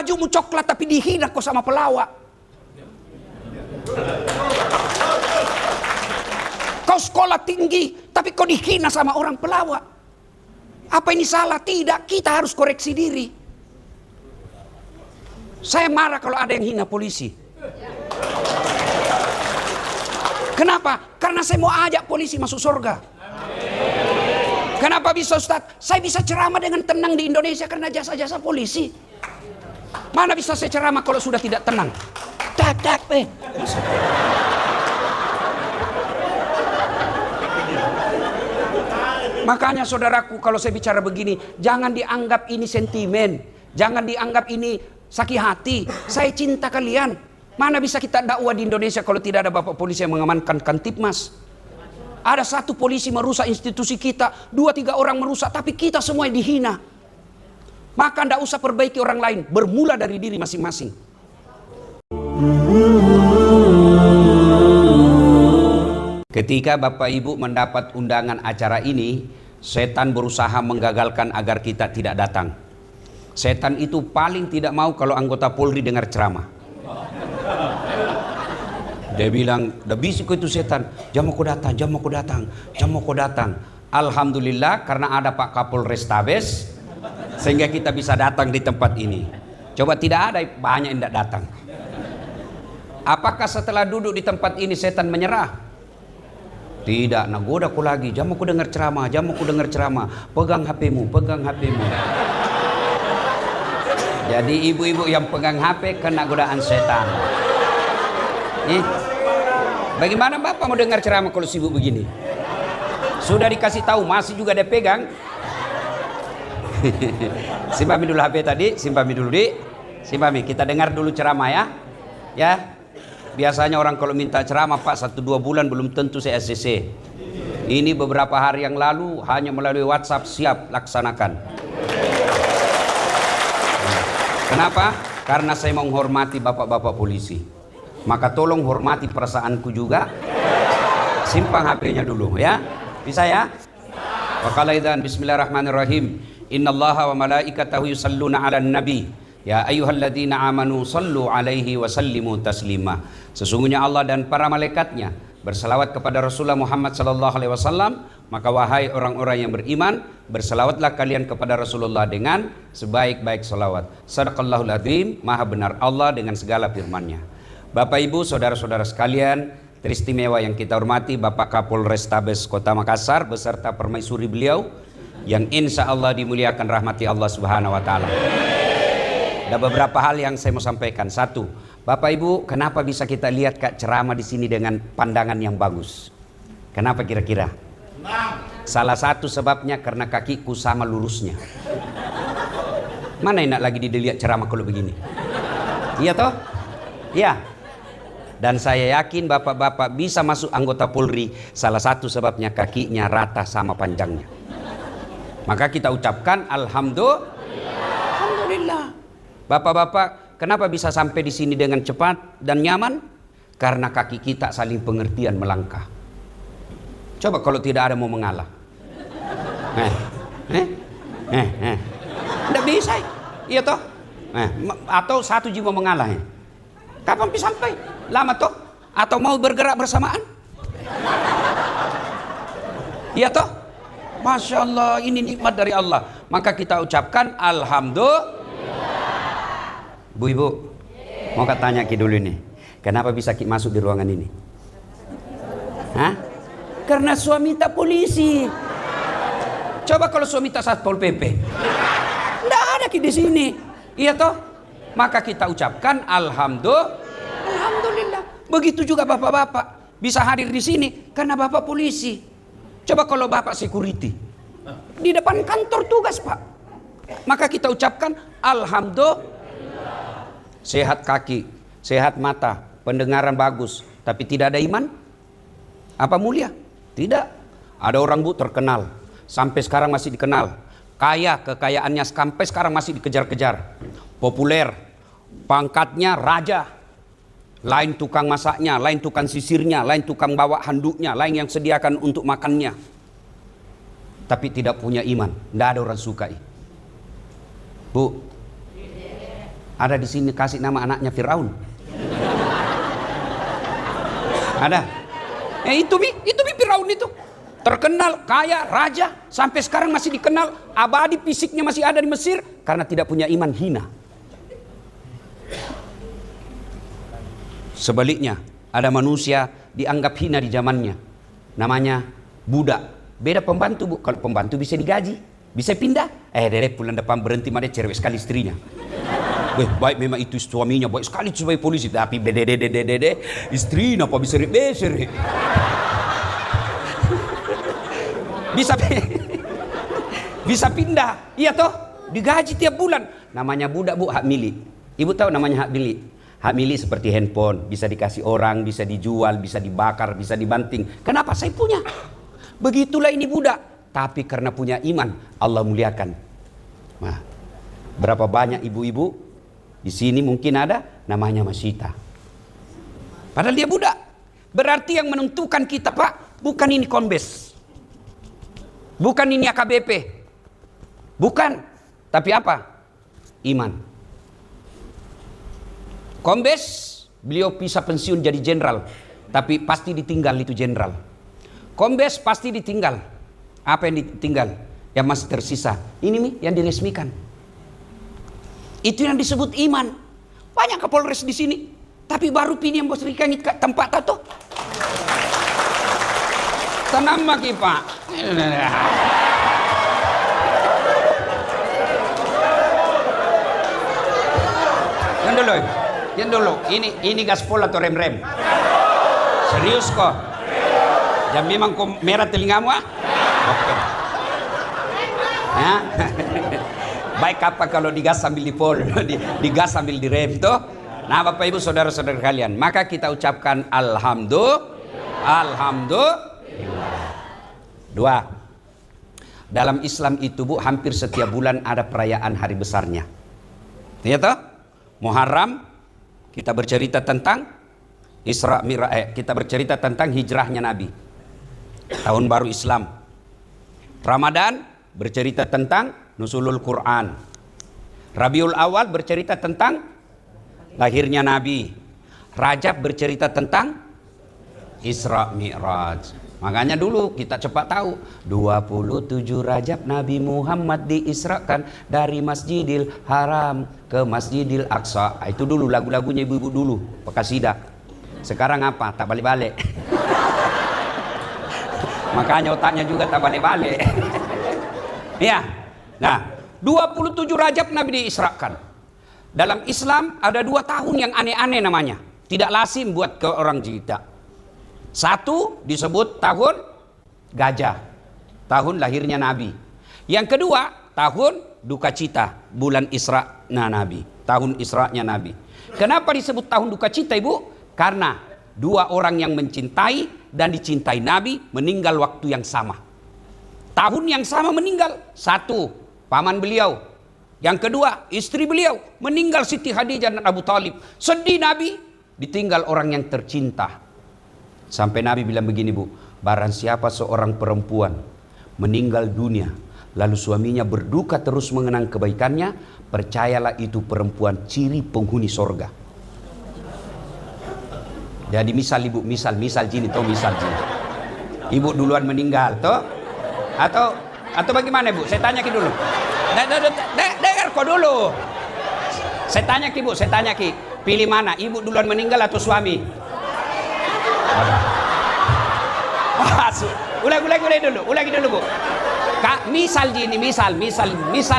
Bajumu coklat tapi dihina kau sama pelawak. Kau sekolah tinggi tapi kau dihina sama orang pelawak. Apa ini salah? Tidak, kita harus koreksi diri. Saya marah kalau ada yang hina polisi. Kenapa? Karena saya mau ajak polisi masuk surga. Kenapa bisa Ustaz? Saya bisa ceramah dengan tenang di Indonesia karena jasa-jasa polisi. Mana bisa saya ceramah kalau sudah tidak tenang? Tak. Makanya saudaraku, kalau saya bicara begini, jangan dianggap ini sentimen, jangan dianggap ini sakit hati. Saya cinta kalian. Mana bisa kita dakwah di Indonesia kalau tidak ada bapak polisi yang mengamankan Kantipmas? Ada satu polisi merusak institusi kita, 2-3 orang merusak, tapi kita semua dihina. Maka tidak usah perbaiki orang lain, bermula dari diri masing-masing. Ketika Bapak Ibu mendapat undangan acara ini, setan berusaha menggagalkan agar kita tidak datang. Setan itu paling tidak mau kalau anggota Polri dengar ceramah. Dia bilang, "Udah bisik itu setan, jam aku datang. Alhamdulillah karena ada Pak Kapolrestabes, sehingga kita bisa datang di tempat ini. Coba tidak ada, banyak yang tidak datang. Apakah setelah duduk di tempat ini setan menyerah? Tidak, nagoda aku lagi, jam aku dengar ceramah, pegang HP-mu. Jadi ibu-ibu yang pegang HP kena godaan setan. Bagaimana Bapak mau dengar ceramah kalau sibuk begini? Sudah dikasih tahu masih juga dia pegang. Simpami dulu HP tadi, simpami dulu simpami. Kita dengar dulu ceramah ya. Ya. Biasanya orang kalau minta ceramah Pak 1-2 bulan belum tentu saya ACC. Ini beberapa hari yang lalu hanya melalui WhatsApp, siap laksanakan. Kenapa? Karena saya menghormati bapak-bapak polisi. Maka tolong hormati perasaanku juga. Simpang HP-nya dulu ya. Bisa ya? Wa qala idzan bismillahirrahmanirrahim. Innallaha wa malaikatahu yusalluna 'alan nabi. Ya ayyuhalladzina amanu sallu alaihi wa sallimu taslima. Sesungguhnya Allah dan para malaikatnya berselawat kepada Rasulullah Muhammad sallallahu alaihi wasallam, maka wahai orang-orang yang beriman, berselawatlah kalian kepada Rasulullah dengan sebaik-baik selawat. Shadaqallahul adzim, maha benar Allah dengan segala firman-Nya. Bapak Ibu, saudara-saudara sekalian, teristimewa yang kita hormati Bapak Kapolrestabes Kota Makassar beserta permaisuri beliau yang insya Allah dimuliakan rahmati Allah Subhanahu wa taala. Ada beberapa hal yang saya mau sampaikan. Satu, Bapak Ibu, kenapa bisa kita lihat Kak ceramah di sini dengan pandangan yang bagus? Kenapa kira-kira? Salah satu sebabnya karena kakiku sama lurusnya. Mana enak lagi dilihat ceramah kalau begini? Iya toh? Iya. Dan saya yakin bapak-bapak bisa masuk anggota Polri, salah satu sebabnya kakinya rata sama panjangnya. Maka kita ucapkan Alhamdulillah. Bapak-bapak, kenapa bisa sampai di sini dengan cepat dan nyaman? Karena kaki kita saling pengertian melangkah. Coba kalau tidak ada mau mengalah. Tidak bisa. Iya toh? Atau satu jiwa mengalah. Kapan bisa sampai? Lama toh? Atau mau bergerak bersamaan? Iya toh? Masya Allah, ini nikmat dari Allah. Maka kita ucapkan Alhamdulillah. Bu Ibu, mau tanya Ki dulu nih, kenapa bisa Ki masuk di ruangan ini? Hah? Karena suami tak polisi. Coba kalau suami tak Satpol PP, nggak ada Ki di sini, iya toh? Maka kita ucapkan Alhamdulillah. Begitu juga bapak-bapak bisa hadir di sini karena bapak polisi. Coba kalau bapak security di depan kantor tugas Pak, maka kita ucapkan Alhamdulillah. Sehat kaki, sehat mata, pendengaran bagus, tapi tidak ada iman? Apa mulia? Tidak. Ada orang Bu terkenal, sampai sekarang masih dikenal. Kaya, kekayaannya sampai sekarang masih dikejar-kejar. Populer, pangkatnya raja. Lain tukang masaknya, lain tukang sisirnya, lain tukang bawa handuknya, lain yang sediakan untuk makannya. Tapi tidak punya iman, tidak ada orang sukai. Bu, Ada di sini kasih nama anaknya Firaun? Ada? Itu Firaun itu. Terkenal, kaya, raja, sampai sekarang masih dikenal, abadi fisiknya masih ada di Mesir karena tidak punya iman, hina. Sebaliknya, ada manusia dianggap hina di zamannya, namanya budak. Beda pembantu, Bu. Kalau pembantu bisa digaji, bisa pindah. Dede bulan depan berhenti, mana cerewet sekali istrinya. Baik memang itu suaminya, baik sekali sebagai polisi, tapi dede istrinya apa bisa beser. Bisa pindah, iya toh, digaji tiap bulan. Namanya budak, Bu, hak milik. Ibu tahu namanya hak milik? Hak milik seperti handphone, bisa dikasih orang, bisa dijual, bisa dibakar, bisa dibanting. Kenapa? Saya punya. Begitulah ini budak, tapi karena punya iman, Allah muliakan. Nah, berapa banyak ibu-ibu di sini mungkin ada namanya Masita. Padahal dia budak. Berarti yang menentukan kita, Pak, bukan ini kombes. Bukan ini AKBP. Bukan. Tapi apa? Iman. Kombes, beliau bisa pensiun jadi jenderal. Tapi pasti ditinggal itu jenderal. Kombes pasti ditinggal. Apa yang ditinggal? Yang masih tersisa. Ini nih yang diresmikan. Itu yang disebut iman. Banyak Kapolres di sini. Tapi baru pilih yang bos rikangit tempat atau tenang lagi, Pak. Yang dulu. Ini gaspol atau rem? Serius kok? Yang memang merah telingamu, ah? Oke. Ya. Baik apa kalau digas sambil dipol, digas sambil direm tuh? Nah, Bapak Ibu saudara-saudara kalian, maka kita ucapkan alhamdulillah. Dua, dalam Islam itu, Bu, hampir setiap bulan ada perayaan hari besarnya. Iya toh? Muharram kita bercerita tentang Isra Mi'raj, kita bercerita tentang hijrahnya Nabi, tahun baru Islam. Ramadan bercerita tentang nuzulul Quran. Rabiul Awal bercerita tentang lahirnya Nabi. Rajab bercerita tentang Isra Mi'raj. Makanya dulu kita cepat tahu 27 Rajab Nabi Muhammad diisrakan dari Masjidil Haram ke Masjidil Aqsa. Itu dulu lagu-lagunya ibu-ibu dulu, Pekasida. Sekarang apa? Tak balik-balik. Makanya otaknya juga tak balik-balik. Ya. Nah, 27 Rajab Nabi diisrakan. Dalam Islam ada 2 tahun yang aneh-aneh namanya. Tidak lazim buat ke orang kita. Satu disebut tahun gajah, tahun lahirnya Nabi. Yang kedua, tahun duka cita, bulan Isra'nya Nabi, tahun Isra'nya Nabi. Kenapa disebut tahun duka cita, Ibu? Karena 2 orang yang mencintai dan dicintai Nabi meninggal waktu yang sama. Tahun yang sama meninggal. Satu, paman beliau. Yang kedua, istri beliau. Meninggal Siti Khadijah dan Abu Talib. Sedih Nabi, ditinggal orang yang tercinta. Sampai Nabi bilang begini, Bu, barang siapa seorang perempuan meninggal dunia, lalu suaminya berduka terus mengenang kebaikannya, percayalah itu perempuan ciri penghuni sorga. Jadi misal Ibu, misal jini, misal jini. Ibu duluan meninggal, toh? Atau bagaimana, Bu? Saya tanya ki dulu. Dengar kok dulu. Saya tanya ki, Bu, pilih mana? Ibu duluan meninggal atau suami? Ulangi dulu, Bu. Misal gini, misal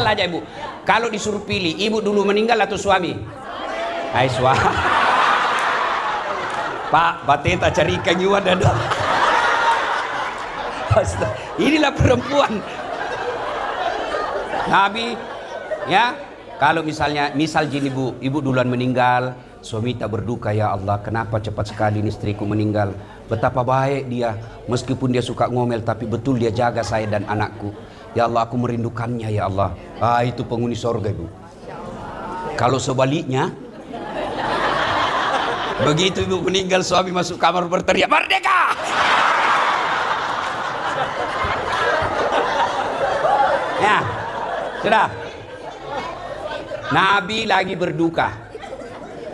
aja, Ibu. Kalau disuruh pilih, ibu dulu meninggal atau suami? Hai, suami. Pak, bateta cari ikan juga ada. Inilah perempuan Nabi, ya. Kalau misal gini, Bu, ibu duluan meninggal, suami tak berduka, ya Allah, kenapa cepat sekali ini istriku meninggal? Betapa baik dia, meskipun dia suka ngomel, tapi betul dia jaga saya dan anakku. Ya Allah, aku merindukannya, ya Allah. Itu penghuni sorga, Ibu. Kalau sebaliknya, begitu ibu meninggal, suami masuk kamar berteriak, "Merdeka!" Ya, sudah. Nabi lagi berduka.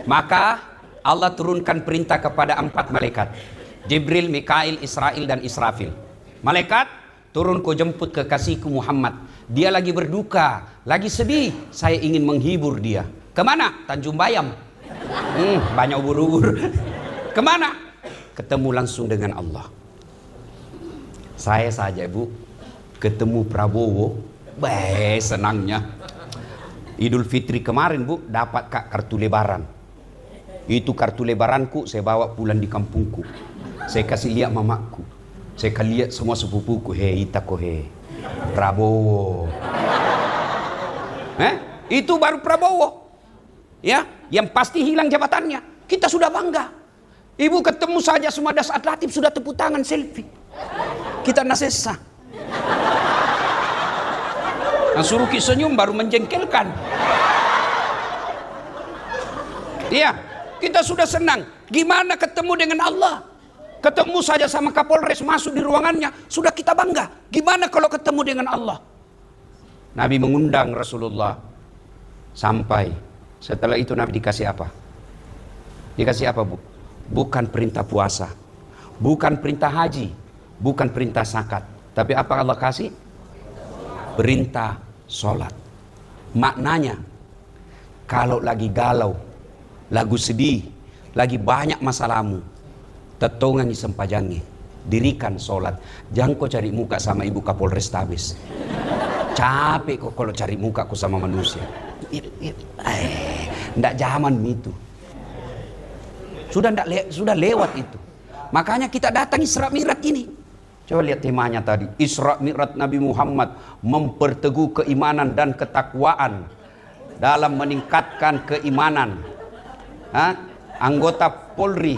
Maka Allah turunkan perintah kepada 4 malaikat. Jibril, Mikail, Israel, dan Israfil. Malaikat, turun kau jemput kekasihku Muhammad. Dia lagi berduka, lagi sedih. Saya ingin menghibur dia. Kemana? Tanjung Bayam. Banyak ubur-ubur. Kemana? Ketemu langsung dengan Allah. Saya saja, Bu, ketemu Prabowo, senangnya. Idul Fitri kemarin, Bu, dapat kartu lebaran. Itu kartu lebaranku saya bawa pulang di kampungku. Saya kasih lihat mamaku. Saya kasih lihat semua sepupuku. Itako Prabowo. Itu baru Prabowo. Ya, yang pasti hilang jabatannya. Kita sudah bangga. Ibu ketemu saja semua das atlatif sudah tepuk tangan selfie. Kita nasesa. Yang suruh senyum baru menjengkelkan. Iya, kita sudah senang. Gimana ketemu dengan Allah? Ketemu saja sama Kapolres masuk di ruangannya, sudah kita bangga. Gimana kalau ketemu dengan Allah? Nabi mengundang Rasulullah. Sampai setelah itu Nabi dikasih apa? Dikasih apa, Bu? Bukan perintah puasa, bukan perintah haji, bukan perintah zakat, tapi apa Allah kasih? Perintah sholat. Maknanya, kalau lagi galau, lagu sedih, lagi banyak masalahmu, tetongan sempajangi, dirikan sholat. Jangan kau cari muka sama ibu Kapolres Tabes. Capek kok kalau cari muka kau sama manusia. Ndak zaman itu. Sudah lewat itu. Makanya kita datang Isra Mi'raj ini. Coba lihat temanya tadi. Isra Mi'raj Nabi Muhammad memperteguh keimanan dan ketakwaan dalam meningkatkan keimanan. Anggota Polri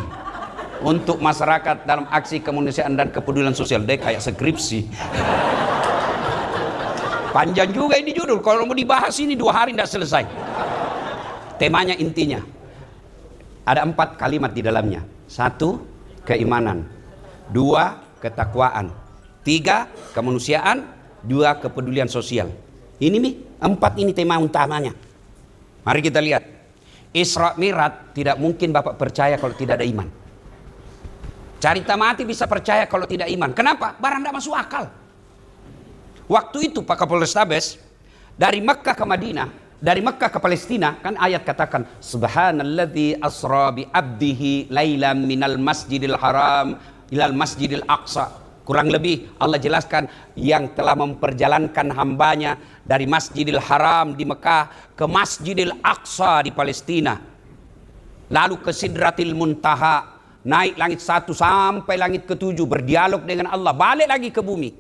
untuk masyarakat dalam aksi kemanusiaan dan kepedulian sosial. Dia kayak skripsi. Panjang juga ini judul. Kalau mau dibahas ini 2 hari tidak selesai. Temanya intinya ada 4 kalimat di dalamnya. 1, keimanan. 2, ketakwaan. 3, kemanusiaan. 2, kepedulian sosial. Ini 4 ini tema utamanya. Mari kita lihat. Isra Mi'raj tidak mungkin Bapak percaya kalau tidak ada iman. Carita mati bisa percaya kalau tidak iman. Kenapa? Barang tidak masuk akal. Waktu itu Pak Kapolres Tabes dari Mekkah ke Madinah, dari Mekkah ke Palestina, kan ayat katakan subhanalladzi asra bi abdihi lailan minal masjidil haram ilal masjidil aqsa. Kurang lebih Allah jelaskan yang telah memperjalankan hambanya dari Masjidil Haram di Mekah ke Masjidil Aqsa di Palestina. Lalu ke Sidratil Muntaha, naik langit 1 sampai langit ke-7, berdialog dengan Allah, balik lagi ke bumi.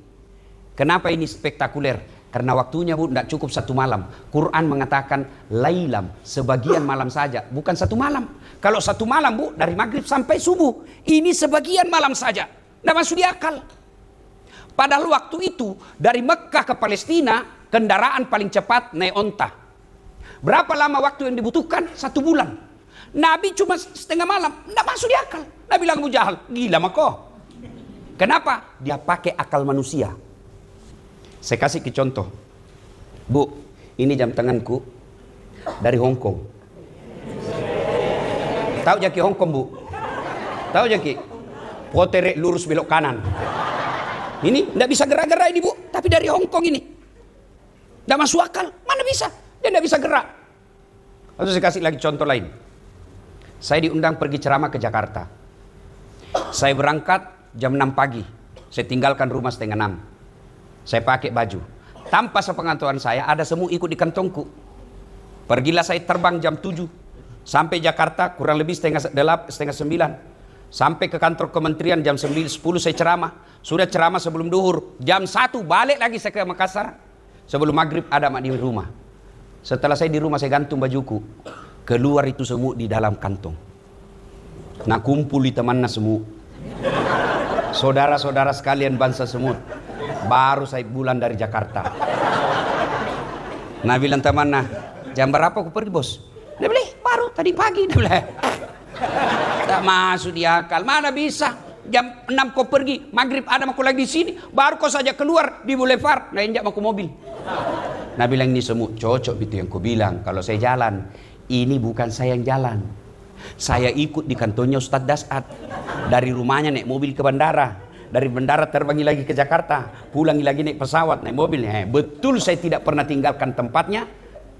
Kenapa ini spektakuler? Karena waktunya, Bu, tidak cukup 1 malam. Quran mengatakan lailam, sebagian malam saja, bukan 1 malam. Kalau 1 malam, Bu, dari maghrib sampai subuh. Ini sebagian malam saja. Tidak masuk di akal. Padahal waktu itu dari Mekkah ke Palestina kendaraan paling cepat naik onta. Berapa lama waktu yang dibutuhkan? 1 bulan. Nabi cuma setengah malam. Tidak masuk di akal. Nabi bilang Abu Jahal, gila mako. Kenapa? Dia pakai akal manusia. Saya kasih ke contoh. Bu, ini jam tanganku dari Hong Kong. Tahu jaki Hong Kong, Bu? Tahu jaki? Potere lurus belok kanan. Ini tidak bisa gerak-gerak ini, Bu. Tapi dari Hong Kong ini. Tidak masuk akal. Mana bisa? Dia tidak bisa gerak. Lalu saya kasih lagi contoh lain. Saya diundang pergi ceramah ke Jakarta. Saya berangkat jam 6 pagi. Saya tinggalkan rumah setengah 6. Saya pakai baju. Tanpa sepengetahuan saya, ada semua ikut di kantongku. Pergilah saya terbang jam 7. Sampai Jakarta kurang lebih setengah 9. Sampai ke kantor kementerian jam 10 saya ceramah. Sudah ceramah sebelum duhur. Jam 1 balik lagi saya ke Makassar. Sebelum maghrib ada mak di rumah. Setelah saya di rumah saya gantung bajuku. Keluar itu semut di dalam kantong. Nah kumpul di temannya semut. Saudara-saudara sekalian bangsa semut. Baru saya bulan dari Jakarta. Nah bilang temannya, jam berapa aku pergi, Bos? Dia bilang, baru tadi pagi. Dia bilang, tak masuk di akal. Mana bisa? Jam 6 kau pergi, maghrib ada aku lagi di sini, baru kau saja keluar di boulevard, nah injak aku mobil. Nah bilang ini semut, cocok itu yang kau bilang. Kalau saya jalan, ini bukan saya yang jalan. Saya ikut di kantornya Ustadz Dasat. Dari rumahnya naik mobil ke bandara. Dari bandara terbangi lagi ke Jakarta. Pulangi lagi naik pesawat, naik mobil. Betul saya tidak pernah tinggalkan tempatnya.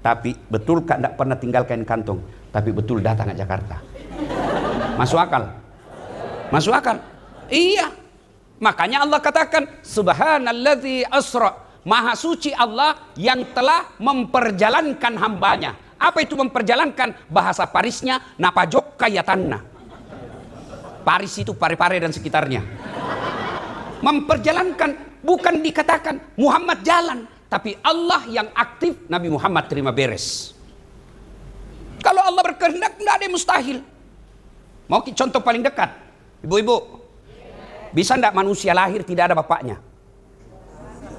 Tapi betul tidak pernah tinggalkan kantong. Tapi betul datang ke Jakarta. Masuk akal? Masuk akal? Iya. Makanya Allah katakan, Subhanalladzi asra. Maha suci Allah yang telah memperjalankan hambanya. Apa itu memperjalankan? Bahasa Parisnya, napajok kayatanna. Paris itu pare-pare dan sekitarnya. Memperjalankan, bukan dikatakan Muhammad jalan. Tapi Allah yang aktif, Nabi Muhammad terima beres. Kalau Allah berkehendak, tidak ada yang mustahil. Mau contoh paling dekat. Ibu-ibu, bisa tidak manusia lahir tidak ada bapaknya?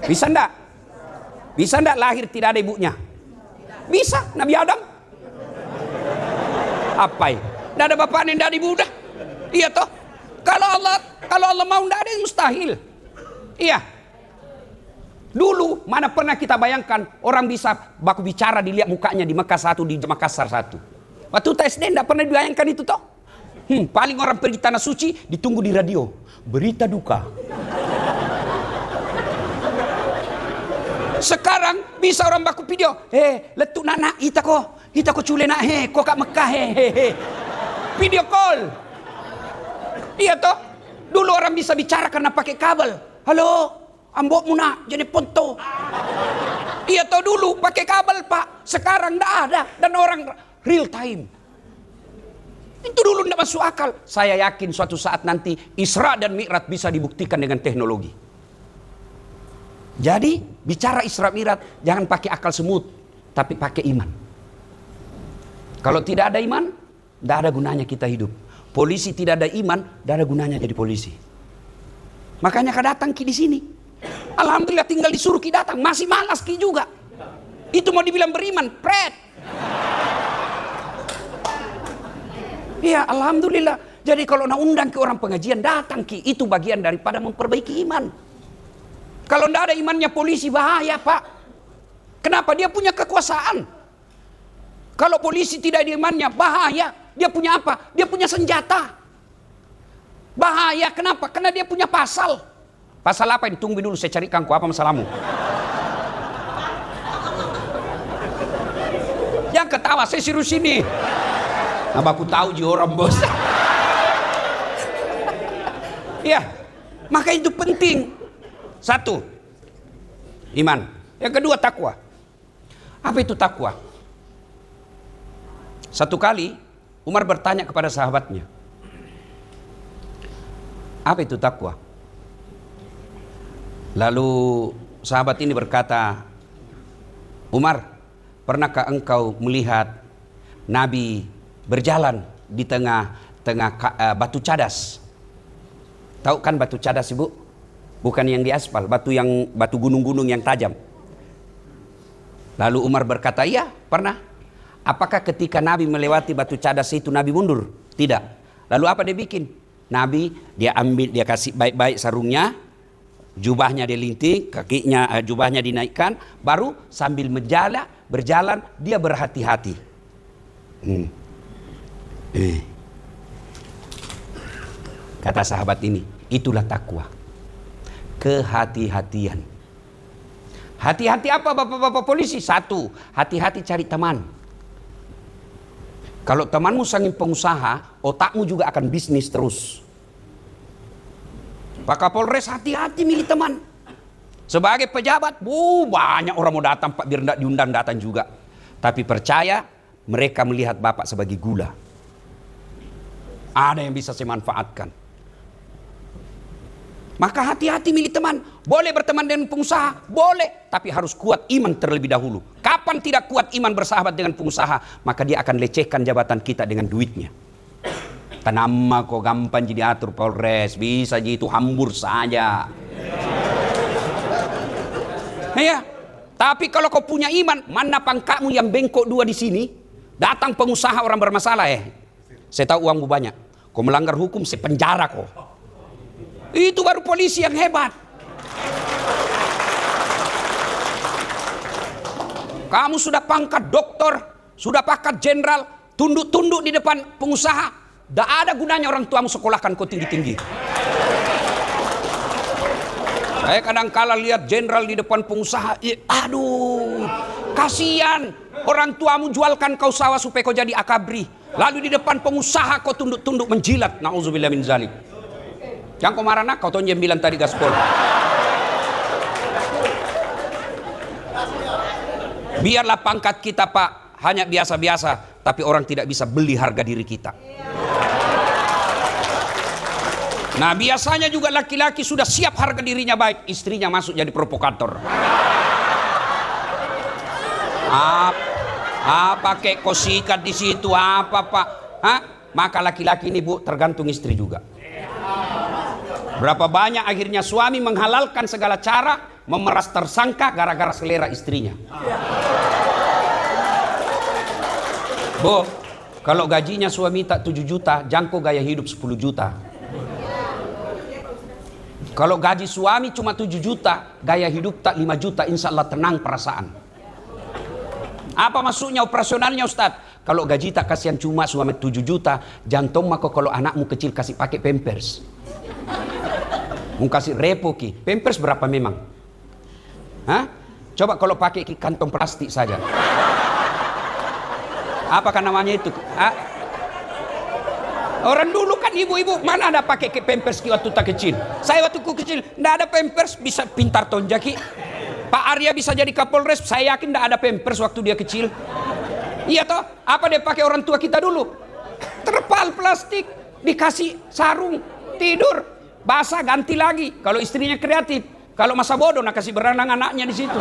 Bisa tidak? Bisa tidak lahir tidak ada ibunya? Bisa, Nabi Adam. Apa ya? Tidak ada bapaknya, tidak ada ibu dah. Iya toh? Kalau Allah mau tidak ada yang mustahil. Iya. Dulu mana pernah kita bayangkan orang bisa baku bicara dilihat mukanya di Mekah satu, di Makassar satu. Waktu TSD tidak pernah dibayangkan itu toh. Paling orang pergi tanah suci ditunggu di radio. Berita duka. Sekarang bisa orang baku video. Letuk nak ita ko cule nak ko kat Mekah video call. Iya toh. Dulu orang bisa bicara karena pakai kabel. Halo, ambok muna jadi ponto. Iya toh dulu pakai kabel pak. Sekarang tidak ada dan orang real time. Itu dulu tidak masuk akal. Saya yakin suatu saat nanti Isra dan Mi'raj bisa dibuktikan dengan teknologi. Jadi bicara Isra Mi'raj jangan pakai akal semut, tapi pakai iman. Kalau tidak ada iman, tidak ada gunanya kita hidup. Polisi tidak ada iman, tidak ada gunanya jadi polisi. Makanya kau datang ki di sini. Alhamdulillah tinggal disuruh ki datang, masih malas ki juga. Itu mau dibilang beriman, pret. Iya, alhamdulillah. Jadi kalau nak undang ke orang pengajian datang ki, itu bagian daripada memperbaiki iman. Kalau tidak ada imannya polisi bahaya pak. Kenapa? Dia punya kekuasaan. Kalau polisi tidak ada imannya bahaya. Dia punya apa? Dia punya senjata. Bahaya. Kenapa? Karena dia punya pasal. Pasal apa ini? Tunggu dulu saya carikan apa masalahmu. Yang ketawa saya suruh sini. Nah, aku tahu orang bos. Ya, maka itu penting. Satu, iman. Yang kedua, takwa. Apa itu takwa? Satu kali Umar bertanya kepada sahabatnya, apa itu takwa? Lalu sahabat ini berkata, Umar, pernahkah engkau melihat Nabi berjalan di tengah batu cadas? Tahu kan batu cadas ibu? Bukan yang di aspal, batu gunung-gunung yang tajam. Lalu Umar berkata, iya pernah. Apakah ketika Nabi melewati batu cadas itu Nabi mundur? Tidak. Lalu apa dia bikin? Nabi dia ambil, dia kasih baik-baik sarungnya, jubahnya dia linting, kakinya jubahnya dinaikkan, baru sambil berjalan dia berhati-hati. Kata sahabat ini, itulah takwa. Kehati-hatian. Hati-hati apa bapak-bapak polisi? Satu, hati-hati cari teman. Kalau temanmu saking pengusaha, otakmu juga akan bisnis terus. Pak Kapolres hati-hati milih teman. Sebagai pejabat, banyak orang mau datang Pak biar tidak diundang datang juga. Tapi percaya, mereka melihat Bapak sebagai gula. Ada yang bisa saya manfaatkan. Maka hati-hati milih teman. Boleh berteman dengan pengusaha, boleh. Tapi harus kuat iman terlebih dahulu. Kapan tidak kuat iman bersahabat dengan pengusaha, maka dia akan lecehkan jabatan kita dengan duitnya. Tanama kok gampang jadi atur Polres, bisa jadi itu hambur saja. Ya, tapi kalau kau punya iman, mana pangkatmu yang bengkok dua di sini? Datang pengusaha orang bermasalah saya tahu uangmu banyak. Kau melanggar hukum, saya penjara kau. Itu baru polisi yang hebat. Kamu sudah pangkat doktor, sudah pangkat jenderal, tunduk-tunduk di depan pengusaha. Tidak ada gunanya orang tuamu sekolahkan kau tinggi-tinggi. Saya kadang kala lihat jenderal di depan pengusaha, aduh, kasihan. Orang tuamu jualkan kau sawah supaya kau jadi akabri. Lalu di depan pengusaha kau tunduk-tunduk menjilat. Nauzubillah min zalik. Yang kau marah nak, kau tahun jam 9 tadi gaspol. Biarlah pangkat kita Pak hanya biasa-biasa, tapi orang tidak bisa beli harga diri kita. Nah biasanya juga laki-laki sudah siap harga dirinya baik, istrinya masuk jadi provokator. Pakai kosikat di situ apa Pak? Hah? Maka laki-laki ini Bu tergantung istri juga. Berapa banyak akhirnya suami menghalalkan segala cara memeras tersangka gara-gara selera istrinya. Bu, kalau gajinya suami tak 7 juta, jangkau gaya hidup 10 juta. Kalau gaji suami cuma 7 juta, gaya hidup tak 5 juta, insya Allah tenang perasaan. Apa maksudnya operasionalnya Ustadz? Kalau gaji tak kasihan cuma suami 7 juta, jantung maka kalau anakmu kecil kasih pakai pampers. Mau kasih repo ki, pampers berapa memang? Hah? Coba kalau pakai kantong plastik saja. Apakah namanya itu? Orang dulu kan ibu-ibu mana ada pakai pampers waktu tak kecil. Saya waktu kecil tidak ada pampers, bisa pintar tonjaki. Pak Arya bisa jadi Kapolres, saya yakin tidak ada pampers waktu dia kecil. Iya toh? Apa dia pakai orang tua kita dulu? Terpal plastik, dikasih sarung, tidur, basah ganti lagi. Kalau istrinya kreatif, kalau masa bodoh nak kasih berenang anaknya di situ.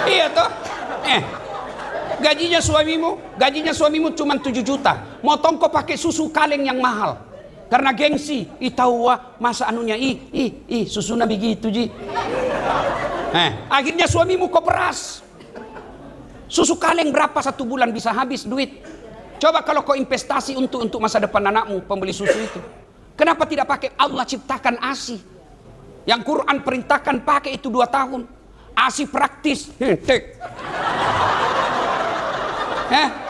Iya toh? Gajinya suamimu cuma 7 juta. Motong kau pakai susu kaleng yang mahal. Karena gengsi. Tahu masa anunya susuna begitu ji. Akhirnya suamimu kau peras. Susu kaleng berapa satu bulan bisa habis duit. Coba kalau kau investasi untuk masa depan anakmu pembeli susu itu. Kenapa tidak pakai? Allah ciptakan ASI. Yang Quran perintahkan pakai itu 2 tahun. ASI praktis.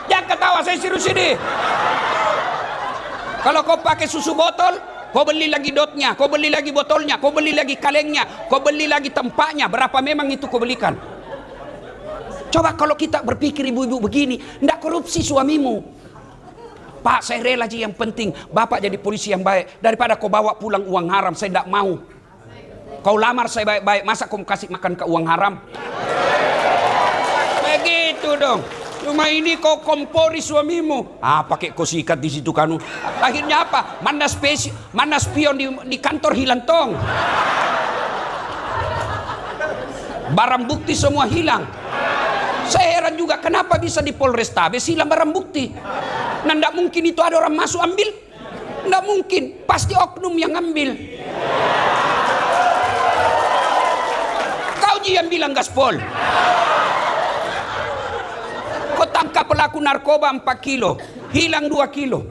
Jangan ketawa, saya serius ini. Kalau kau pakai susu botol, kau beli lagi dotnya, kau beli lagi botolnya, kau beli lagi kalengnya, kau beli lagi tempatnya. Berapa memang itu kau belikan? Coba kalau kita berpikir ibu-ibu begini, tidak korupsi suamimu. Pak, saya rela ji, yang penting bapak jadi polisi yang baik. Daripada kau bawa pulang uang haram, saya tidak mau. Kau lamar saya baik-baik, masa kau kasih makan ke uang haram? Begitu dong. Cuma ini kau kompori suamimu. Pakai kau sikat di situ kanu. Akhirnya apa? Mana spion di kantor hilang tong. Barang bukti semua hilang. Saya heran juga kenapa bisa di Polrestabes hilang barang bukti. Nah, tidak mungkin itu ada orang masuk ambil. Tidak mungkin. Pasti oknum yang ambil. Kau yang bilang gaspol. Kau tangkap pelaku narkoba 4 kilo, hilang 2 kilo.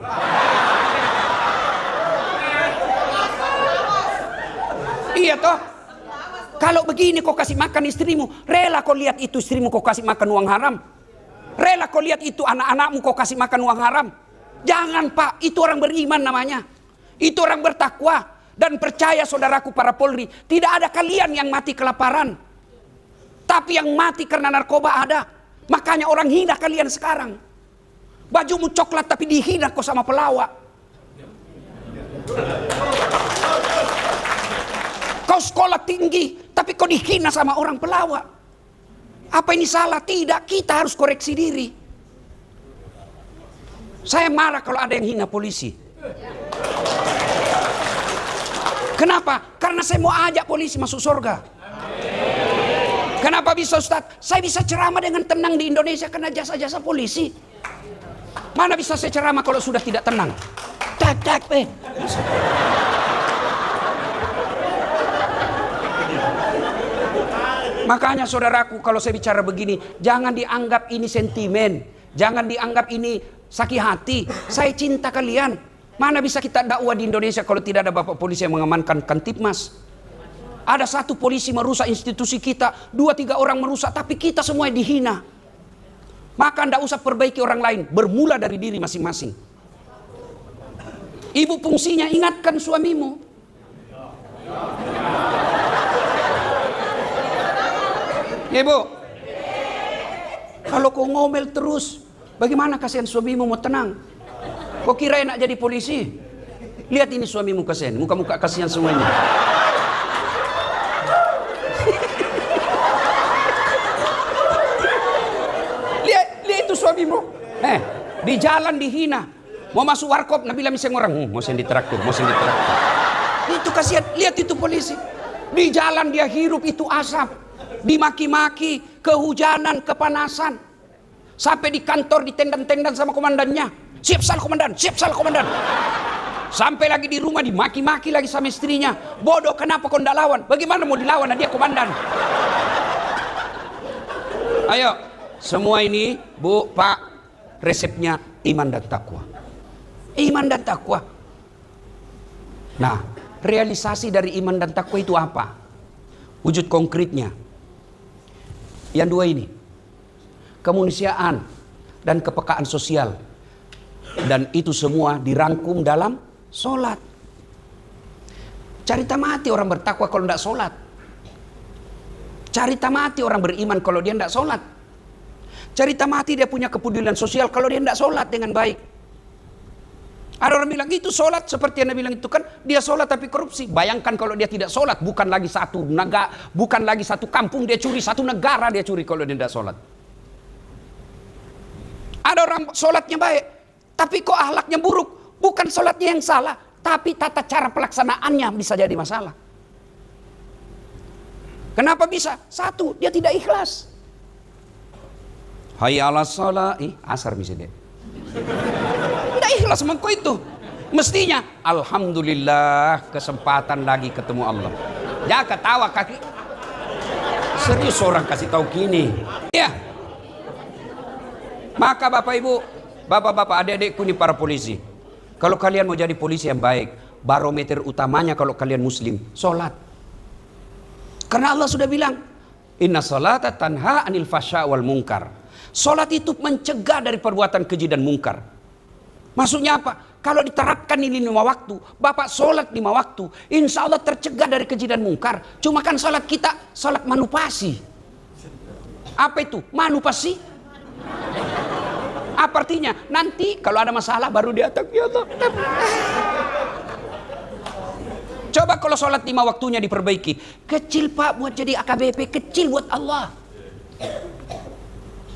Iya toh? Kalau begini kau kasih makan istrimu, rela kau lihat itu istrimu kau kasih makan uang haram? Rela kau lihat itu anak-anakmu kau kasih makan uang haram? Jangan Pak, itu orang beriman namanya. Itu orang bertakwa. Dan percaya saudaraku para Polri, tidak ada kalian yang mati kelaparan. Tapi yang mati karena narkoba ada. Makanya orang hina kalian sekarang. Bajumu coklat tapi dihina kau sama pelawak. Kau sekolah tinggi tapi kau dihina sama orang pelawak. Apa ini salah? Tidak, kita harus koreksi diri. Saya marah kalau ada yang hina polisi. Kenapa? Karena saya mau ajak polisi masuk surga. Kenapa bisa Ustadz? Saya bisa ceramah dengan tenang di Indonesia karena jasa-jasa polisi. Mana bisa saya ceramah kalau sudah tidak tenang? Makanya saudaraku, kalau saya bicara begini, jangan dianggap ini sentimen. Jangan dianggap ini sakit hati. Saya cinta kalian. Mana bisa kita dakwah di Indonesia kalau tidak ada bapak polisi yang mengamankan Kantipmas? Ada satu polisi merusak institusi kita, 2-3 orang merusak, tapi kita semua dihina. Maka tidak usah perbaiki orang lain, bermula dari diri masing-masing. Ibu fungsinya ingatkan suamimu. Ibu, kalau kau ngomel terus, bagaimana kasihan suamimu mau tenang? Kau kira enak jadi polisi? Lihat ini suamimu kasihan, muka-muka kasihan semuanya. lihat itu suamimu. Di jalan dihina. Mau masuk warkop, Nabila miseng orang, mau sen ditraktir. Itu kasihan, lihat itu polisi. Di jalan dia hirup itu asap. Dimaki-maki, kehujanan, kepanasan. Sampai di kantor ditendang-tendang sama komandannya. Siap salah komandan, siap salah komandan. Sampai lagi di rumah dimaki-maki lagi sama istrinya. Bodoh, kenapa kau tidak lawan? Bagaimana mau dilawan? Dia komandan. Ayo, semua ini, Bu, Pak, resepnya iman dan takwa. Iman dan takwa. Nah, realisasi dari iman dan takwa itu apa? Wujud konkretnya. Yang dua ini. Kemanusiaan dan kepekaan sosial. Dan itu semua dirangkum dalam sholat. Cari mati orang bertakwa kalau tidak sholat. Cari mati orang beriman kalau dia tidak sholat. Cari mati dia punya kepedulian sosial kalau dia tidak sholat dengan baik. Ada orang bilang itu sholat seperti yang dia bilang itu kan dia sholat tapi korupsi. Bayangkan kalau dia tidak sholat, bukan lagi satu negara, bukan lagi satu kampung dia curi, satu negara dia curi kalau dia tidak sholat. Ada orang sholatnya baik, tapi kok akhlaknya buruk. Bukan sholatnya yang salah, tapi tata cara pelaksanaannya bisa jadi masalah. Kenapa bisa? Satu, dia tidak ikhlas. Hayya 'alas shalah, asar misalnya. Tidak ikhlas mengko itu. Mestinya alhamdulillah kesempatan lagi ketemu Allah. Ya ketawa kaki. Serius orang kasih tahu gini. Ya. Maka Bapak Ibu, Bapak-bapak, adik-adikku ini para polisi. Kalau kalian mau jadi polisi yang baik, barometer utamanya kalau kalian muslim, sholat. Karena Allah sudah bilang, inna sholata tanha anil fasya wal munkar. Sholat itu mencegah dari perbuatan keji dan mungkar. Maksudnya apa? Kalau diterapkan ini 5 waktu, Bapak sholat 5 waktu, insya Allah tercegah dari keji dan mungkar. Cuma kan sholat kita, sholat manupasi. Apa itu? Manupasi? Apa artinya? Nanti kalau ada masalah baru dia tak ya Allah. Coba kalau sholat 5 waktunya diperbaiki. Kecil Pak buat jadi AKBP, kecil buat Allah.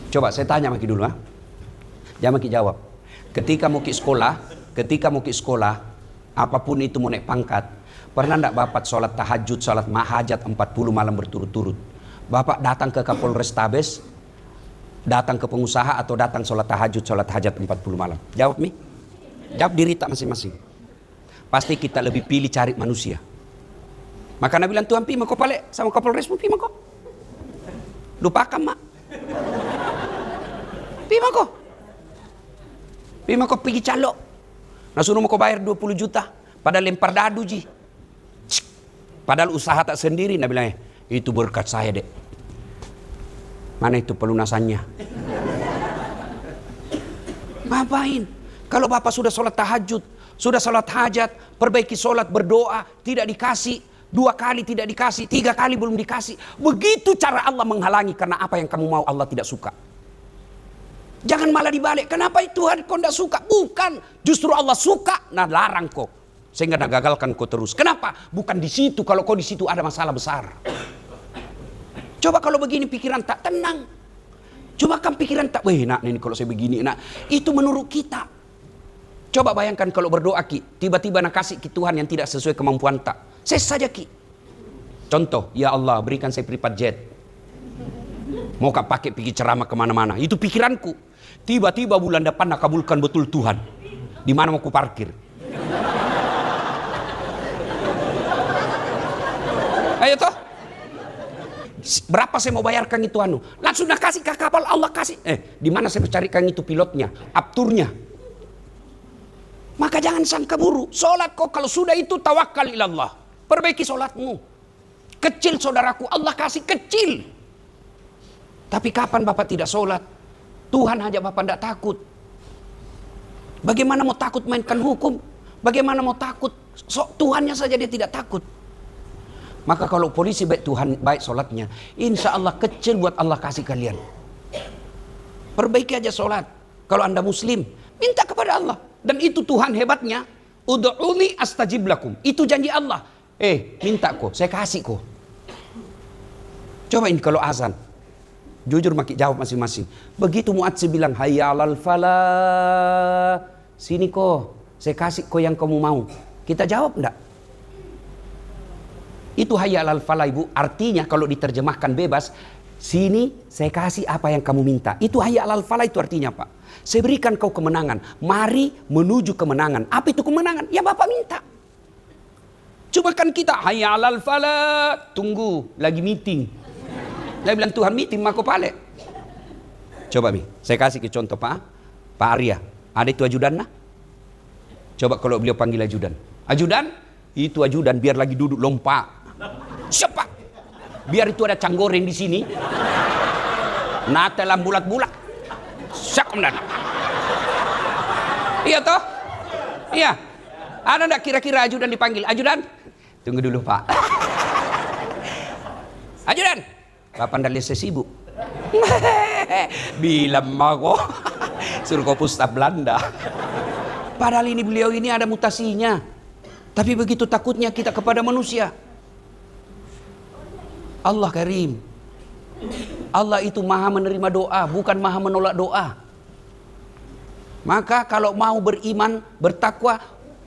Coba saya tanya maki dulu, jangan maki jawab. Ketika mau ke sekolah, apapun itu mau naik pangkat, pernah enggak Bapak sholat tahajud, sholat mahajat 40 malam berturut-turut? Bapak datang ke Kapolres Tabes, datang ke pengusaha atau datang sholat tahajud, sholat hajat 40 malam? Jawab Mi. Jawab diri tak masing-masing. Pasti kita lebih pilih cari manusia. Maka Nabi bilang, Tuhan pi mako pale sama Kapolres pi mako. Lupakan mak. Pi mako pergi calo. Nah suruh mako bayar 20 juta. Padahal lempar dadu ji. Padahal usaha tak sendiri. Nabi bilang, itu berkat saya dek. Mana itu pelunasannya? Ngapain? Kalau Bapak sudah sholat tahajud, sudah sholat hajat, perbaiki sholat, berdoa, tidak dikasih, 2 kali tidak dikasih, 3 kali belum dikasih. Begitu cara Allah menghalangi karena apa yang kamu mau Allah tidak suka. Jangan malah dibalik. Kenapa Tuhan kau tidak suka? Bukan. Justru Allah suka, nah larang kau. Sehingga nak gagalkan kau terus. Kenapa? Bukan di situ. Kalau kau di situ ada masalah besar. Coba kalau begini pikiran tak tenang. Coba kan pikiran tak, weh nak ini kalau saya begini nak. Itu menurut kita. Coba bayangkan kalau berdoa ki, tiba-tiba nak kasih ki Tuhan yang tidak sesuai kemampuan tak. Saya saja ki. Contoh, ya Allah berikan saya private jet. Mau kak pakai pergi ceramah kemana-mana. Itu pikiranku. Tiba-tiba bulan depan nak kabulkan betul Tuhan. Di mana mau ku parkir? Ayo toh. Berapa saya mau bayarkan itu anu? Langsung nak kasih ke kapal Allah kasih. Di mana saya mencarikan itu pilotnya, apturnya? Maka jangan sangka buruk. Sholat kok kalau sudah itu tawakal ilallah. Perbaiki sholatmu. Kecil saudaraku, Allah kasih kecil. Tapi kapan Bapak tidak sholat? Tuhan aja Bapak tidak takut. Bagaimana mau takut mainkan hukum? Bagaimana mau takut? Tuhannya saja dia tidak takut. Maka kalau polisi baik Tuhan, baik sholatnya, insya Allah kecil buat Allah kasih kalian. Perbaiki aja sholat. Kalau Anda muslim, minta kepada Allah. Dan itu Tuhan hebatnya. Ud'uni astajib lakum. Itu janji Allah. Minta kok, saya kasih kok. Coba ini kalau azan. Jujur maki jawab masing-masing. Begitu muadzin bilang hayya 'alal falah. Sini kok, saya kasih kok yang kamu mau. Kita jawab enggak? Itu hayya 'alal falah Ibu, artinya kalau diterjemahkan bebas, sini saya kasih apa yang kamu minta. Itu hayya 'alal falah itu artinya, Pak. Saya berikan kau kemenangan. Mari menuju kemenangan. Apa itu kemenangan? Ya Bapak minta. Cuma kan kita hayya 'alal falah, tunggu lagi meeting. Dia bilang Tuhan meeting mako pale. Coba Mi, saya kasih ke contoh Pak Arya. Ada itu ajudan nah? Coba kalau beliau panggil ajudan. Ajudan, itu ajudan biar lagi duduk lompat. Siapa? Biar itu ada canggoreng di sini. Natelam bulat-bulat. Siap kemudian. Iya toh? Iya. Ada enggak kira-kira ajudan dipanggil? Ajudan? Tunggu dulu Pak. Ajudan. Bapak ndak lihat saya sibuk. Bilang mako. Suruh kau pustah Belanda. Padahal ini beliau ini ada mutasinya. Tapi begitu takutnya kita kepada manusia. Allah Karim. Allah itu maha menerima doa, bukan maha menolak doa. Maka kalau mau beriman, bertakwa,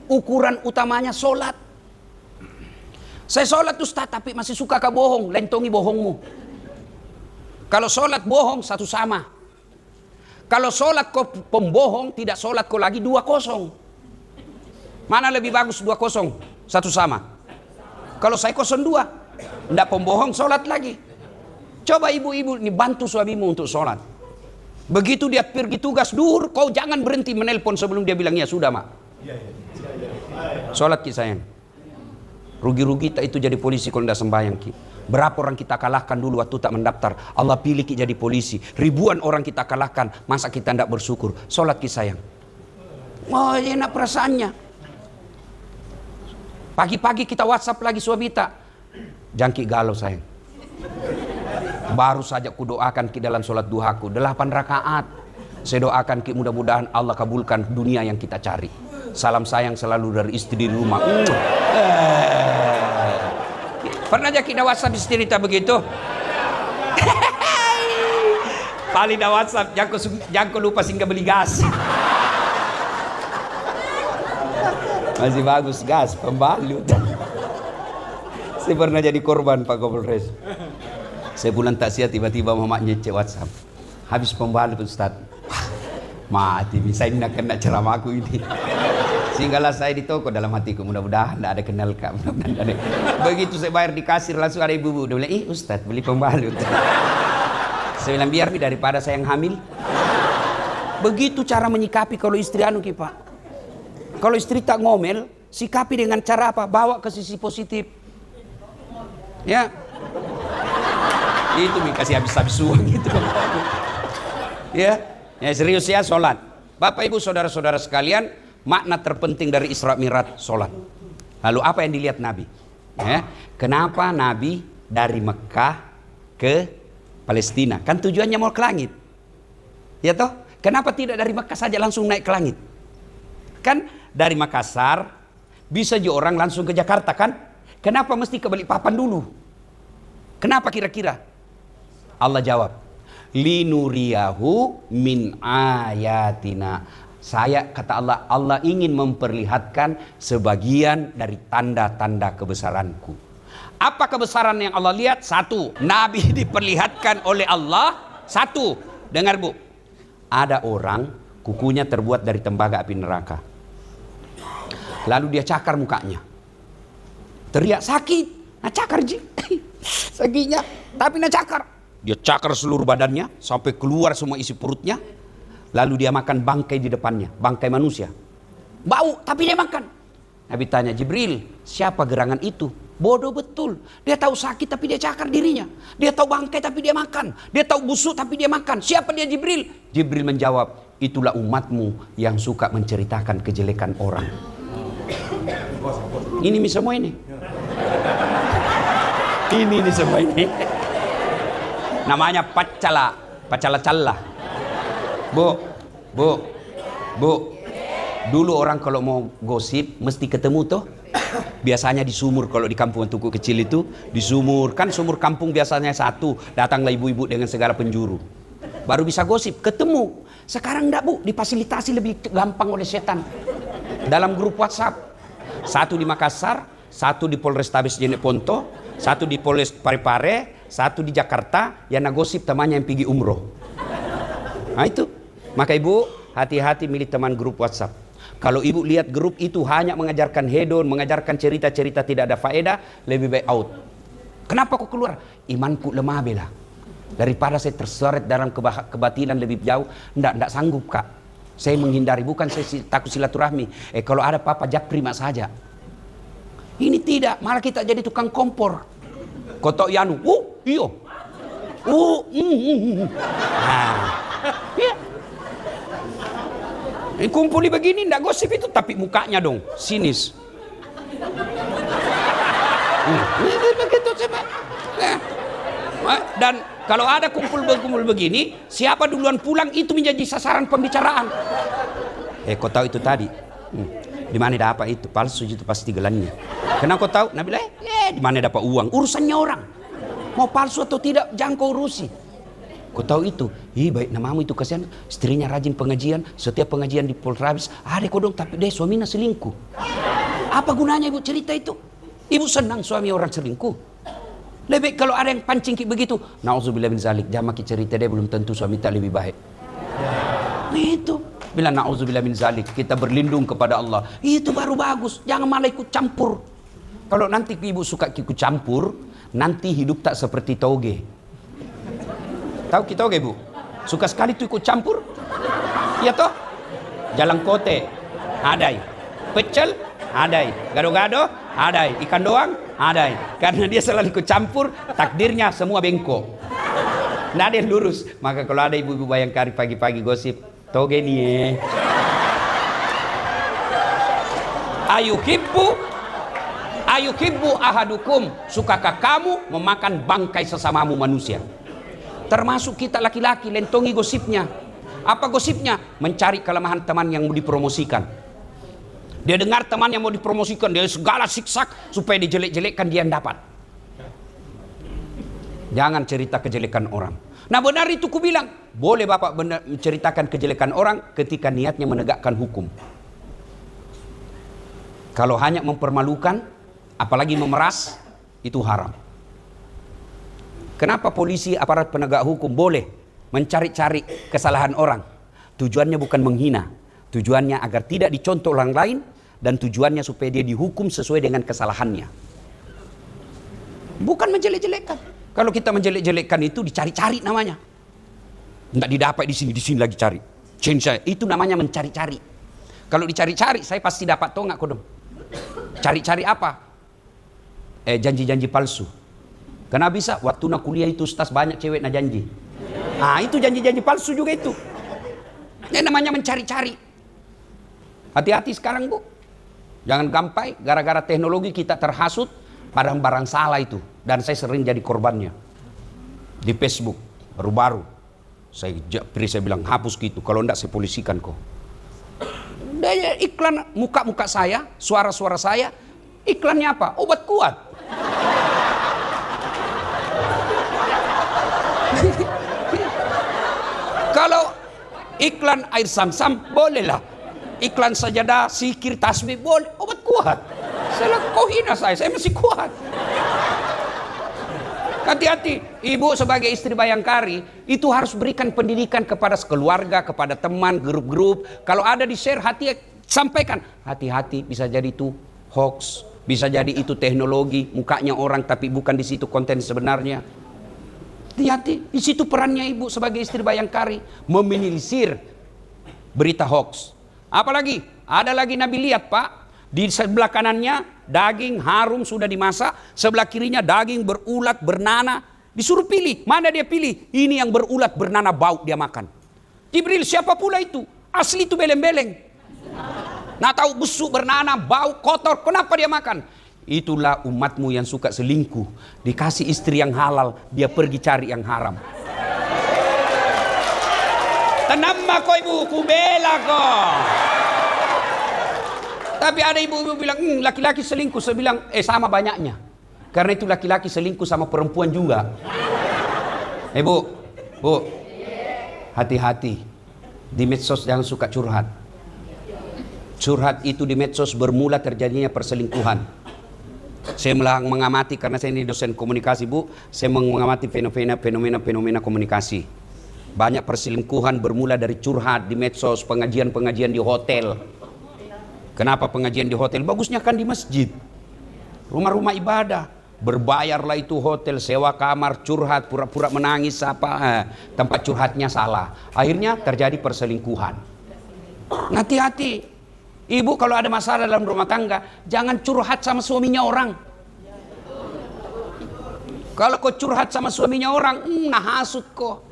ukuran utamanya sholat. Saya sholat Ustaz, tapi masih suka kah bohong? Lentongi bohongmu. Kalau sholat bohong, satu sama. Kalau sholat kau pembohong, tidak sholat kau lagi 2-0. Mana lebih bagus 2-0? Satu sama. Kalau saya 0-2, tidak pembohong, sholat lagi. Coba ibu-ibu ini bantu suamimu untuk sholat. Begitu dia pergi tugas duhur, kau jangan berhenti menelpon sebelum dia bilang ya sudah mak. Sholat ki sayang. Rugi-rugi tak itu jadi polisi kalau tidak sembahyang ki. Berapa orang kita kalahkan dulu waktu tak mendaftar. Allah pilih kita jadi polisi. Ribuan orang kita kalahkan. Masa kita tidak bersyukur? Sholat ki sayang. Oh enak perasaannya. Pagi-pagi kita WhatsApp lagi suami tak. Jangki galau sayang. Baru saja ku doakan ki dalam sholat duhaku 8 rakaat. Saya doakan ki mudah-mudahan Allah kabulkan dunia yang kita cari. Salam sayang selalu dari istri di rumah. Pernah aja kita WhatsApp istri kita begitu? Paling dah WhatsApp, jangan lupa singgah beli gas. Masih bagus gas, pembalut. Saya pernah jadi korban Pak Kapolres. Saya pulang taksiat tiba-tiba mamanya cek WhatsApp. Habis pembalut Ustaz. Mati, bisa ini nak kena ceramah aku ini. Sehinggalah saya di toko dalam hatiku, mudah-mudahan tidak ada kenal kak. Begitu saya bayar di kasir langsung ada ibu-ibu. Dia bilang, Ustaz beli pembalut. Saya bilang biar daripada saya yang hamil. Begitu cara menyikapi kalau istri anu ki Pak. Kalau istri tak ngomel, sikapi dengan cara apa? Bawa ke sisi positif. Ya. Itu kasih habis-habis uang gitu. Ya serius ya sholat. Bapak ibu saudara-saudara sekalian, makna terpenting dari Isra Mi'raj sholat. Lalu apa yang dilihat Nabi? Ya, kenapa Nabi dari Mekah ke Palestina? Kan tujuannya mau ke langit. Ya toh? Kenapa tidak dari Mekah saja langsung naik ke langit? Kan dari Makassar bisa juga orang langsung ke Jakarta kan? Kenapa mesti ke Balikpapan dulu? Kenapa kira-kira? Allah jawab, linuriyahu min ayatina. Saya kata Allah ingin memperlihatkan sebagian dari tanda-tanda kebesaranku. Apa kebesaran yang Allah lihat? Satu, Nabi diperlihatkan oleh Allah. Satu, dengar Bu, ada orang kukunya terbuat dari tembaga api neraka. Lalu dia cakar mukanya, teriak sakit, nah cakar ji, sakitnya, tapi nah cakar. Dia cakar seluruh badannya sampai keluar semua isi perutnya. Lalu dia makan bangkai di depannya, bangkai manusia. Bau, tapi dia makan. Nabi tanya, Jibril, siapa gerangan itu? Bodoh betul. Dia tahu sakit tapi dia cakar dirinya. Dia tahu bangkai tapi dia makan. Dia tahu busuk tapi dia makan. Siapa dia Jibril? Jibril menjawab, itulah umatmu yang suka menceritakan kejelekan orang. Ini semua ini. Ini semua ini. Namanya pacala-calla. Bu. Dulu orang kalau mau gosip mesti ketemu tuh. Biasanya di sumur, kalau di kampung tuku kecil itu di sumur, kan sumur kampung biasanya satu, datanglah ibu-ibu dengan segala penjuru, baru bisa gosip, ketemu. Sekarang enggak Bu, difasilitasi lebih gampang oleh setan. Dalam grup WhatsApp, satu di Makassar, satu di Polrestabes Jeneponto, satu di Polres Parepare, satu di Jakarta, yang gosip temannya yang pergi umroh. Nah itu, maka ibu hati-hati milih teman grup WhatsApp. Kalau ibu lihat grup itu hanya mengajarkan hedon, mengajarkan cerita-cerita tidak ada faedah, lebih baik out. Kenapa kok keluar? Imanku lemah bela. Daripada saya terseret dalam kebatinan lebih jauh, enggak sanggup Kak. Saya menghindari, bukan saya takut silaturahmi. Kalau ada apa-apa japri mak saja. Ini tidak, malah kita jadi tukang kompor. Kotok yanu, iyo. Nah, iya. Kumpuli begini ndak gosip itu, tapi mukanya dong sinis. Begitu coba. Dan kalau ada kumpul begini, siapa duluan pulang itu menjadi sasaran pembicaraan. Kau tahu itu tadi? Di mana dapat itu? Palsu itu pasti gelannya. Kenapa kau tahu? Nabi di mana dapat uang? Urusannya orang. Mau palsu atau tidak, jangan kau urusi. Kau tahu itu? Baik namamu itu, kasihan istrinya rajin pengajian, setiap pengajian di Polres ada kodong tapi dia suaminya selingkuh. Apa gunanya ibu cerita itu? Ibu senang suami orang selingkuh. Lebih kalau ada yang pancing begitu, na'udzubillah min zalik, jangan makin cerita dia belum tentu suami tak lebih baik. Itu bila na'udzubillah min zalik, kita berlindung kepada Allah. Itu baru bagus, jangan malah ikut campur. Kalau nanti ibu suka ikut campur, nanti hidup tak seperti toge. Tahu kita oke Bu? Suka sekali tuh ikut campur. Iya toh? Jalan kote, adai. Pecel, adai. Gado-gado, adai. Ikan doang, adai. Karena dia selalu ikut campur, takdirnya semua bengkok. Nggak ada yang lurus. Maka kalau ada ibu-ibu Bayangkari pagi-pagi gosip, toge nih Ayuhibbu ahadukum, sukakah kamu memakan bangkai sesamamu manusia? Termasuk kita laki-laki, lentongi gosipnya. Apa gosipnya? Mencari kelemahan teman yang mau dipromosikan. Dia dengar teman yang mau dipromosikan, dia segala siksak supaya dijelek-jelekkan, dia yang dapat. Jangan cerita kejelekan orang. Nah benar itu ku bilang, boleh Bapak menceritakan kejelekan orang ketika niatnya menegakkan hukum. Kalau hanya mempermalukan, apalagi memeras, itu haram. Kenapa polisi, aparat penegak hukum boleh mencari-cari kesalahan orang? Tujuannya bukan menghina, tujuannya agar tidak dicontoh orang lain, dan tujuannya supaya dia dihukum sesuai dengan kesalahannya. Bukan menjelek-jelekkan. Kalau kita menjelek-jelekkan itu dicari-cari namanya. Tidak didapat di sini lagi cari. Itu namanya mencari-cari. Kalau dicari-cari, saya pasti dapat tonggak kodong. Cari-cari apa? Janji-janji palsu. Karena bisa, waktu nak kuliah itu ustaz banyak cewek nak janji. Nah itu janji-janji palsu juga itu. Ini namanya mencari-cari. Hati-hati sekarang Bu. Jangan gampang, gara-gara teknologi kita terhasut barang-barang salah itu. Dan saya sering jadi korbannya. Di Facebook, baru-baru. Saya bilang hapus gitu, kalau enggak saya polisikan kok. Dia iklan muka-muka saya, suara-suara saya. Iklannya apa? Obat kuat. Kalau iklan air Sam-Sam bolehlah, iklan sajadah, sikir, tasbih boleh, obat kuat. Saya kau hina saya masih kuat. Hati-hati, ibu sebagai istri Bayangkari itu harus berikan pendidikan kepada keluarga, kepada teman, grup-grup. Kalau ada di share, sampaikan. Hati-hati, bisa jadi itu hoax, bisa jadi itu teknologi, mukanya orang tapi bukan di situ konten sebenarnya. Hati-hati, di situ perannya ibu sebagai istri Bayangkari meminimalisir berita hoax. Apalagi ada lagi Nabi lihat Pak, Di sebelah kanannya daging harum sudah dimasak, sebelah kirinya daging berulat bernanah. Disuruh pilih, mana dia pilih? Ini yang berulat bernanah bau dia makan. Jibril, siapa pula itu? Asli itu beleng-beleng. Nah tahu busuk bernanah, bau kotor, kenapa dia makan? Itulah umatmu yang suka selingkuh. Dikasih istri yang halal, dia pergi cari yang haram. Tenang kok ibu, ku bela kok. Tapi ada ibu-ibu bilang, laki-laki selingkuh. Saya bilang, sama banyaknya. Karena itu laki-laki selingkuh sama perempuan juga. Bu, hati-hati. Di medsos jangan suka curhat. Curhat itu di medsos bermula terjadinya perselingkuhan. Saya mengamati, karena saya ini dosen komunikasi Bu, saya mengamati fenomena komunikasi. Banyak perselingkuhan bermula dari curhat di medsos, pengajian-pengajian di hotel. Kenapa pengajian di hotel? Bagusnya kan di masjid, rumah-rumah ibadah. Berbayarlah itu hotel, sewa kamar, curhat, pura-pura menangis, tempat curhatnya salah. Akhirnya terjadi perselingkuhan. Hati-hati. Ibu kalau ada masalah dalam rumah tangga, jangan curhat sama suaminya orang. Kalau kau curhat sama suaminya orang, nah hasut kok.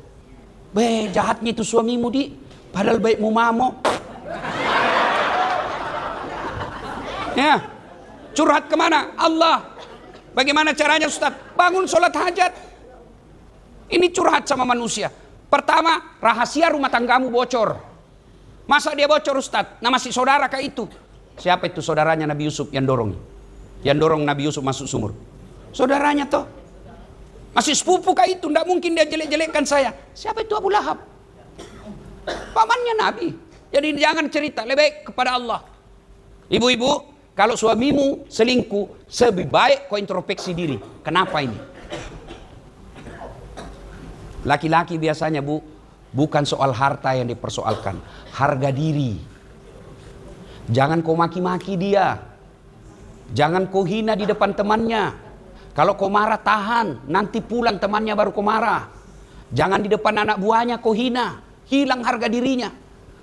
Jahatnya itu suamimu padahal baikmu mamo. Ya, curhat kemana? Allah. Bagaimana caranya Ustaz? Bangun sholat hajat. Ini curhat sama manusia. Pertama, rahasia rumah tanggamu bocor. Masa dia bocor Ustaz? Nah masih saudara kah itu? Siapa itu saudaranya Nabi Yusuf yang dorong? Yang dorong Nabi Yusuf masuk sumur? Saudaranya toh. Masih sepupu kah itu? Tidak mungkin dia jelek-jelekkan saya. Siapa itu Abu Lahab? Pamannya Nabi. Jadi jangan cerita, lebih baik kepada Allah. Ibu-ibu, kalau suamimu selingkuh, lebih baik kau introspeksi diri. Kenapa ini? Laki-laki biasanya Bu, bukan soal harta yang dipersoalkan, harga diri. Jangan kau maki-maki dia. Jangan kau hina di depan temannya. Kalau kau marah tahan, nanti pulang temannya baru kau marah. Jangan di depan anak buahnya kau hina, hilang harga dirinya.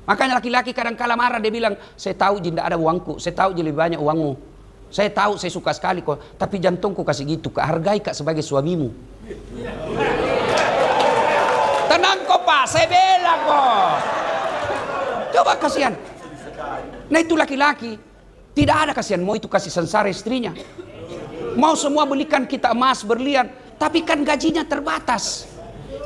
Makanya laki-laki kadang-kala marah, dia bilang, saya tahu tidak ada uangku, saya tahu lebih banyak uangmu. Saya tahu saya suka sekali kok, tapi jantungku kasih gitu, hargai kak sebagai suamimu. Tenang kok Pak, saya bela kok. Coba kasihan. Nah itu laki-laki, tidak ada kasihan, mau itu kasih sengsara istrinya. Mau semua belikan kita emas berlian, tapi kan gajinya terbatas.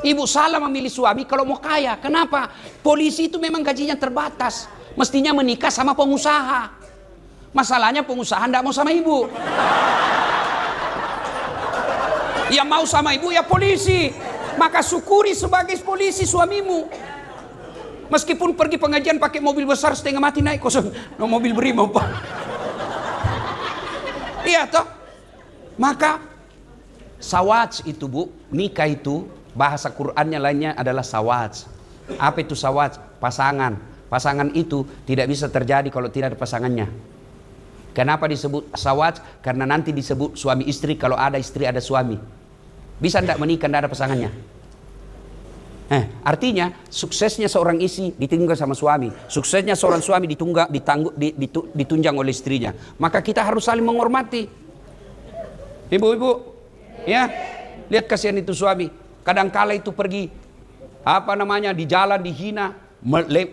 Ibu salah memilih suami kalau mau kaya. Kenapa? Polisi itu memang gajinya terbatas. Mestinya menikah sama pengusaha. Masalahnya pengusaha tidak mau sama ibu. Yang mau sama ibu ya polisi. Maka syukuri sebagai polisi suamimu. Meskipun pergi pengajian pakai mobil besar setengah mati naik kosong. No, mobil Brimo Pak. Iya toh. Maka sawaj itu Bu, nikah itu bahasa Qur'annya lainnya adalah sawaj. Apa itu sawaj? Pasangan. Pasangan itu tidak bisa terjadi kalau tidak ada pasangannya. Kenapa disebut sawaj? Karena nanti disebut suami istri kalau ada istri ada suami. Bisa tidak menikah tidak ada pasangannya? Artinya suksesnya seorang istri ditunjang sama suami. Suksesnya seorang suami ditunjang oleh istrinya. Maka kita harus saling menghormati. Ibu-ibu, ya, lihat kasihan itu suami. Kadangkala itu pergi di jalan dihina,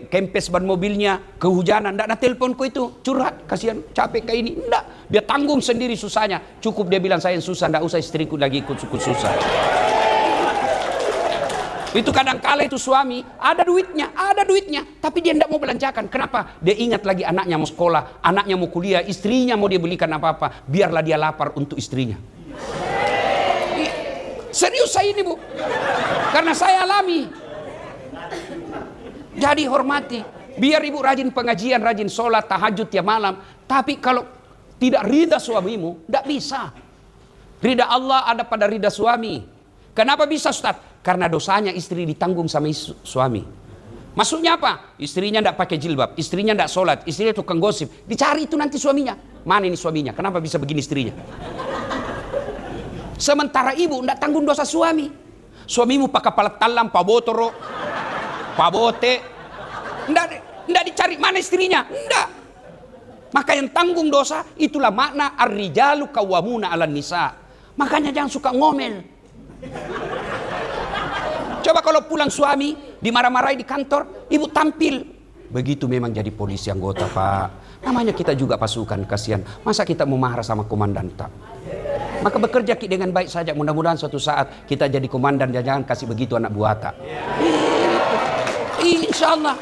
kempes ban mobilnya, kehujanan, ndak ada teleponku itu curhat, kasihan capek kayak ini, ndak, dia tanggung sendiri susahnya. Cukup dia bilang saya yang susah, ndak usah istriku lagi ikut susah. Itu kadangkala itu suami ada duitnya, tapi dia ndak mau belanjakan. Kenapa? Dia ingat lagi anaknya mau sekolah, anaknya mau kuliah, istrinya mau dia belikan apa-apa, biarlah dia lapar untuk istrinya. Serius saya ini Bu, karena saya alami. Jadi hormati, biar ibu rajin pengajian, rajin sholat, tahajud tiap malam. Tapi kalau tidak ridha suamimu, tidak bisa. Ridha Allah ada pada ridha suami. Kenapa bisa Ustaz? Karena dosanya istri ditanggung sama suami. Maksudnya apa? Istrinya tidak pakai jilbab, istrinya tidak sholat, istrinya tukang gosip. Dicari itu nanti suaminya. Mana ini suaminya? Kenapa bisa begini istrinya? Sementara ibu tidak tanggung dosa suami. Suamimu pakai kepala talam, pabotoro, pabote. Tidak dicari mana istrinya. Tidak. Maka yang tanggung dosa, itulah makna ar-rijalu qawwamuna 'alan nisa. Makanya jangan suka ngomel. Coba kalau pulang suami dimarah-marahi di kantor, ibu tampil. Begitu memang jadi polisi anggota, Pak. Namanya kita juga pasukan, kasihan. Masa kita mau marah sama komandan, tak? Maka bekerja dengan baik saja. Mudah-mudahan suatu saat kita jadi komandan, jangan kasih begitu anak buah, tak? Insya Allah.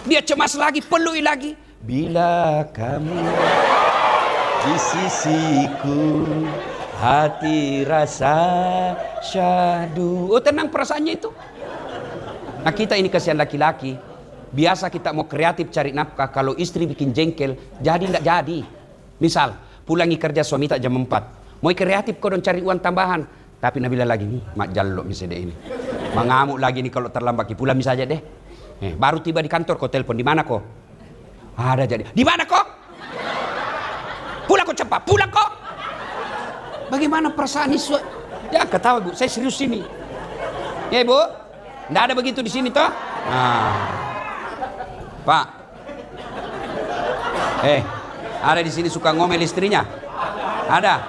Dia cemas lagi, pelui lagi. Bila kamu di sisiku, hati rasa syahdu. Oh, tenang perasaannya itu. Nah, kita ini kasihan laki-laki. Biasa kita mau kreatif cari nafkah. Kalau istri bikin jengkel, jadi tidak jadi. Misal, pulangi kerja suami tak jam 4. Mau kreatif kau don cari uang tambahan. Tapi Nabila lagi, mak jalok misalnya ini. Mengamuk lagi nih kalau terlambat. Pulang saja deh. Baru tiba di kantor, kau telepon. Di mana kau? Ada jadi. Di mana kau? Pulang kau cepat. Pulang kau. Bagaimana perasaan isu? Ya ketawa bu, saya serius sini. Ya bu, tidak ada begitu di sini toh. Nah. Pak, ada di sini suka ngomel istrinya? Ada.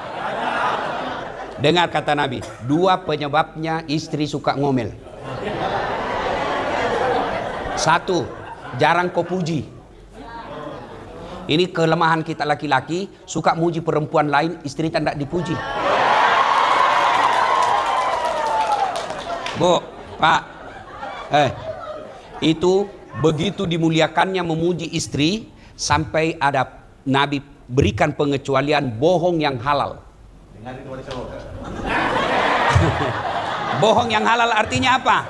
Dengar kata Nabi, 2 penyebabnya istri suka ngomel. 1, jarang kau puji. Ini kelemahan kita laki-laki, suka muji perempuan lain, istri tidak dipuji. Bu, Pak, itu begitu dimuliakannya memuji istri, sampai ada Nabi berikan pengecualian bohong yang halal. Bohong yang halal artinya apa?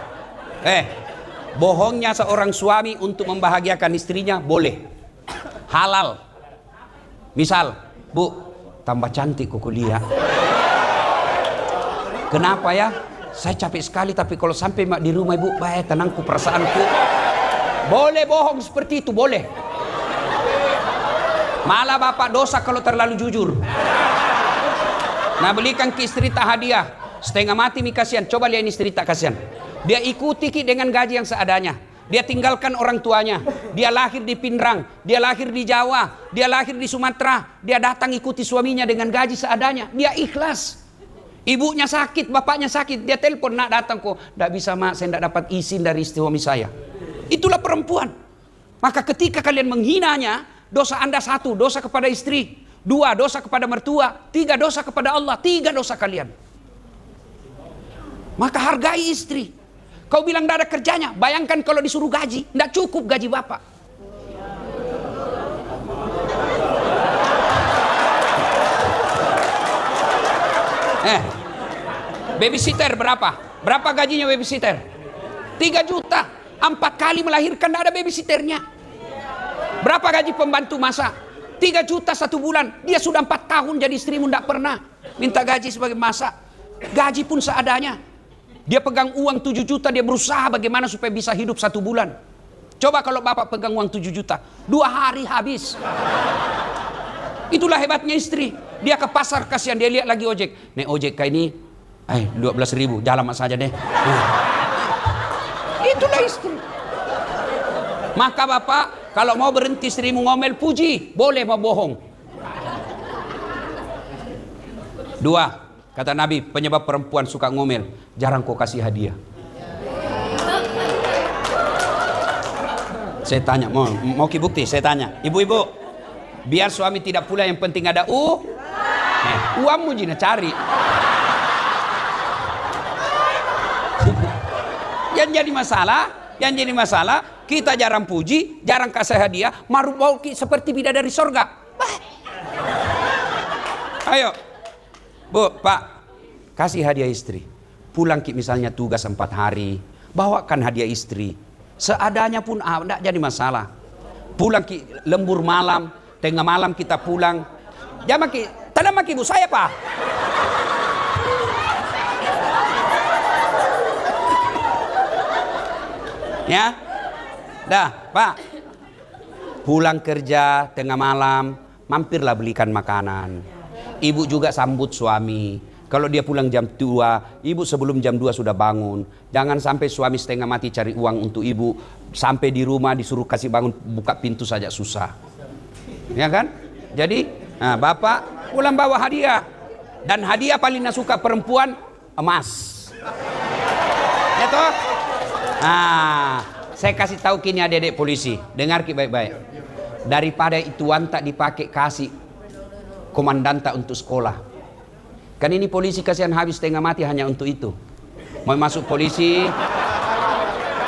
Bohongnya seorang suami untuk membahagiakan istrinya boleh. Halal. Misal, Bu, tambah cantik kuku lihat. Kenapa ya? Saya capek sekali, tapi kalau sampai di rumah ibu, baik tenangku, perasaanku. Boleh bohong seperti itu, boleh. Malah bapak dosa kalau terlalu jujur. Nah, belikan ke istri tak hadiah, setengah mati mi kasihan. Coba lihat ini istri tak kasihan. Dia ikuti dengan gaji yang seadanya. Dia tinggalkan orang tuanya. Dia lahir di Pindrang, dia lahir di Jawa, dia lahir di Sumatera. Dia datang ikuti suaminya dengan gaji seadanya. Dia ikhlas. Ibunya sakit, bapaknya sakit, dia telepon, nak datang kok. Tidak bisa mak, saya tidak dapat izin dari suami saya. Itulah perempuan. Maka ketika kalian menghinanya, dosa Anda 1, dosa kepada istri. 2, dosa kepada mertua. 3, dosa kepada Allah. 3 dosa kalian. Maka hargai istri. Kau bilang tidak ada kerjanya. Bayangkan kalau disuruh gaji, tidak cukup gaji bapak. Babysitter berapa? Berapa gajinya babysitter? 3 juta. 4 kali melahirkan, tidak ada babysitternya. Berapa gaji pembantu masak? 3 juta 1 bulan. Dia sudah 4 tahun jadi istrimu, tidak pernah minta gaji sebagai masak. Gaji pun seadanya. Dia pegang uang 7 juta, dia berusaha bagaimana supaya bisa hidup 1 bulan. Coba kalau bapak pegang uang 7 juta, 2 hari habis. Itulah hebatnya istri. Dia ke pasar, kasihan, dia lihat lagi ojek. Nih ojek kayak ini, 12.000, jalan saja deh. Itulah istri. Maka bapak, kalau mau berhenti istrimu ngomel, puji. Boleh mau bohong. 2, kata Nabi, penyebab perempuan suka ngomel, jarang kau kasih hadiah. Saya tanya, mau ki bukti? Saya tanya, ibu-ibu, biar suami tidak pula, yang penting ada uangmu jina cari. Yang jadi masalah, kita jarang puji, jarang kasih hadiah, mau seperti bidadari sorga. Ayo, Bu, Pak, kasih hadiah istri. Pulang ki misalnya tugas 4 hari, bawakan hadiah istri. Seadanya pun tidak jadi masalah. Pulang ki lembur malam, tengah malam kita pulang. Jangan ki, tanam ki Bu, saya Pak. Ya, dah Pak, pulang kerja tengah malam, mampirlah belikan makanan. Ibu juga sambut suami. Kalau dia pulang jam 2, ibu sebelum jam 2 sudah bangun. Jangan sampai suami setengah mati cari uang untuk ibu, sampai di rumah disuruh kasih bangun, buka pintu saja susah. Ya kan? Jadi, nah, bapak pulang bawa hadiah. Dan hadiah paling suka perempuan, emas. Ya toh? Nah, saya kasih tahu kini adik-adik polisi, dengar baik-baik. Daripada ituan tak dipakai kasih komandanta untuk sekolah. Kan ini polisi kasihan habis setengah mati hanya untuk itu. Mau masuk polisi,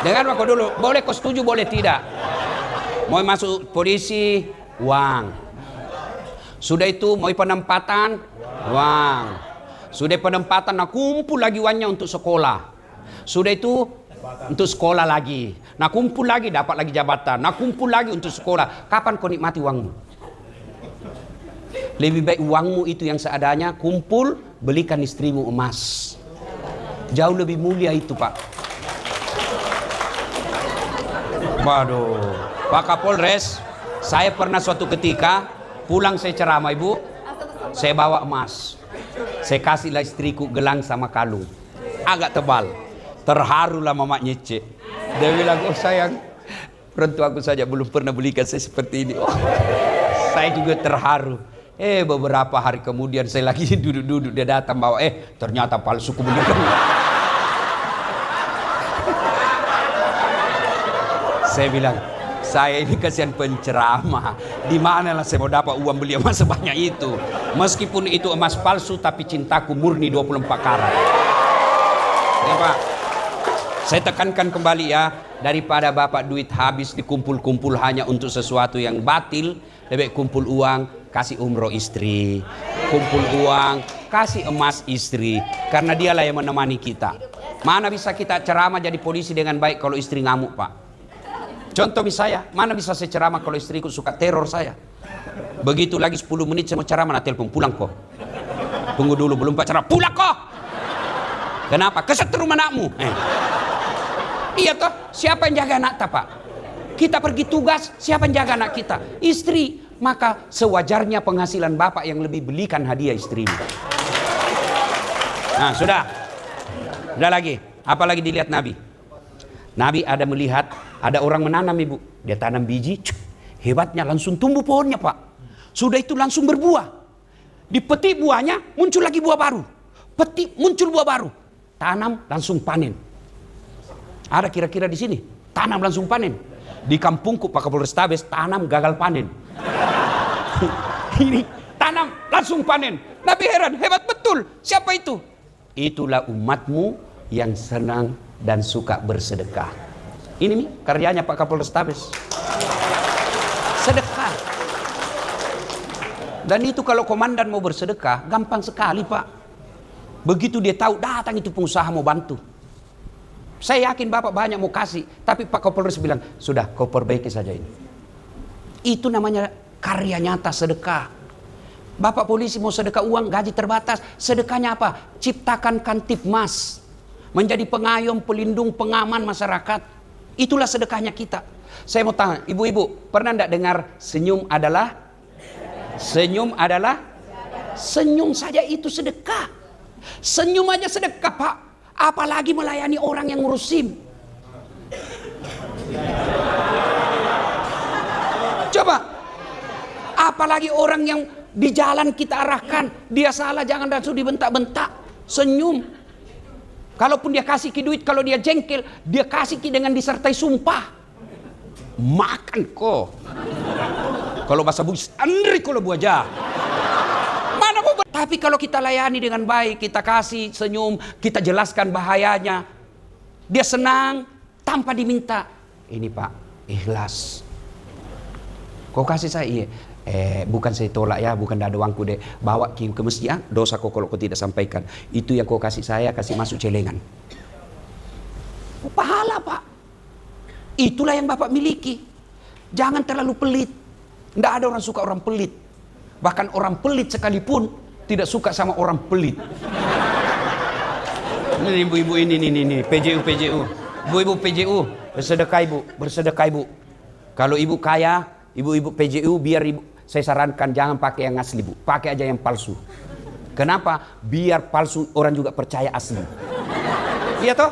dengar aku dulu, boleh kau setuju boleh tidak. Mau masuk polisi, uang. Sudah itu mau penempatan, uang. Sudah penempatan, nah kumpul lagi uangnya untuk sekolah. Sudah itu untuk sekolah lagi. Nah kumpul lagi dapat lagi jabatan. Nah kumpul lagi untuk sekolah. Kapan kau nikmati uangmu? Lebih baik uangmu itu yang seadanya kumpul, belikan istrimu emas. Jauh lebih mulia itu, Pak. Waduh, Pak Kapolres, saya pernah suatu ketika pulang saya ceramah, Ibu, saya bawa emas. Saya kasihlah istriku gelang sama kalung. Agak tebal. Terharulah Mama Nyece. Dia bilang, oh sayang, perentuaku saja belum pernah belikan saya seperti ini. Oh, saya juga terharu. Beberapa hari kemudian saya lagi duduk-duduk, dia datang bawa, ternyata palsu kemudian. Saya bilang, saya ini kasihan penceramah. Di manalah saya mau dapat uang beli emas sebanyak itu. Meskipun itu emas palsu, tapi cintaku murni 24 karat. Ya Pak, saya tekankan kembali ya, daripada Bapak duit habis dikumpul-kumpul hanya untuk sesuatu yang batil, lebih kumpul uang, kasih umroh istri. Kumpul uang, kasih emas istri. Karena dialah yang menemani kita. Mana bisa kita ceramah jadi polisi dengan baik kalau istri ngamuk, Pak? Contoh misalnya, mana bisa saya ceramah kalau istriku suka teror saya? Begitu lagi 10 menit saya mau ceramah, nah telepon, pulang kok. Tunggu dulu, belum pacaran, pulang kok. Kenapa? Kesetrum anakmu. Iya toh, siapa yang jaga anak Pak? Kita pergi tugas, siapa yang jaga anak kita? Istri. Maka sewajarnya penghasilan bapak yang lebih belikan hadiah istrimu. Nah sudah. Sudah lagi. Apalagi dilihat Nabi. Nabi ada melihat, ada orang menanam Ibu. Dia tanam biji, hebatnya langsung tumbuh pohonnya Pak. Sudah itu langsung berbuah. Dipetik buahnya, muncul lagi buah baru. Petik, muncul buah baru. Tanam, langsung panen. Ada kira-kira di sini, tanam langsung panen. Di kampungku Pak Kapolres Tabes, tanam gagal panen. Ini, tanam, langsung panen. Nabi heran, hebat betul. Siapa itu? Itulah umatmu yang senang dan suka bersedekah. Ini nih karyanya Pak Kapolres Tabes. Sedekah. Dan itu kalau komandan mau bersedekah, gampang sekali Pak. Begitu dia tahu datang itu pengusaha mau bantu. Saya yakin Bapak banyak mau kasih, tapi Pak Kapolres bilang, sudah kau perbaiki saja ini. Itu namanya karya nyata sedekah. Bapak polisi mau sedekah uang, gaji terbatas. Sedekahnya apa? Ciptakan Kantipmas. Menjadi pengayom, pelindung, pengaman masyarakat. Itulah sedekahnya kita. Saya mau tanya, ibu-ibu, pernah enggak dengar senyum adalah? Senyum adalah? Senyum saja itu sedekah. Senyum aja sedekah Pak. Apalagi melayani orang yang ngurus SIM. Coba. Apalagi orang yang di jalan kita arahkan. Dia salah jangan langsung dibentak-bentak. Senyum. Kalaupun dia kasih ki duit, kalau dia jengkel, dia kasih ki dengan disertai sumpah. Makan kok. Kalau bahasa Bugis, andri kalau buaja. Mana mau? Tapi kalau kita layani dengan baik, kita kasih senyum, kita jelaskan bahayanya, dia senang tanpa diminta. Ini Pak, ikhlas. Kau kasih saya, iya. Bukan saya tolak ya, bukan ada uangku deh. Bawa ke masjid, dosa kau kalau kau tidak sampaikan. Itu yang kau kasih saya, kasih masuk celengan. Pahala Pak. Itulah yang Bapak miliki. Jangan terlalu pelit. Tidak ada orang suka orang pelit. Bahkan orang pelit sekalipun tidak suka sama orang pelit. Ini ibu-ibu ini PJU. Ibu-ibu PJU, bersedekah ibu. Kalau ibu kaya, ibu-ibu PJU biar ibu, saya sarankan jangan pakai yang asli Bu, pakai aja yang palsu. Kenapa? Biar palsu orang juga percaya asli. Iya toh?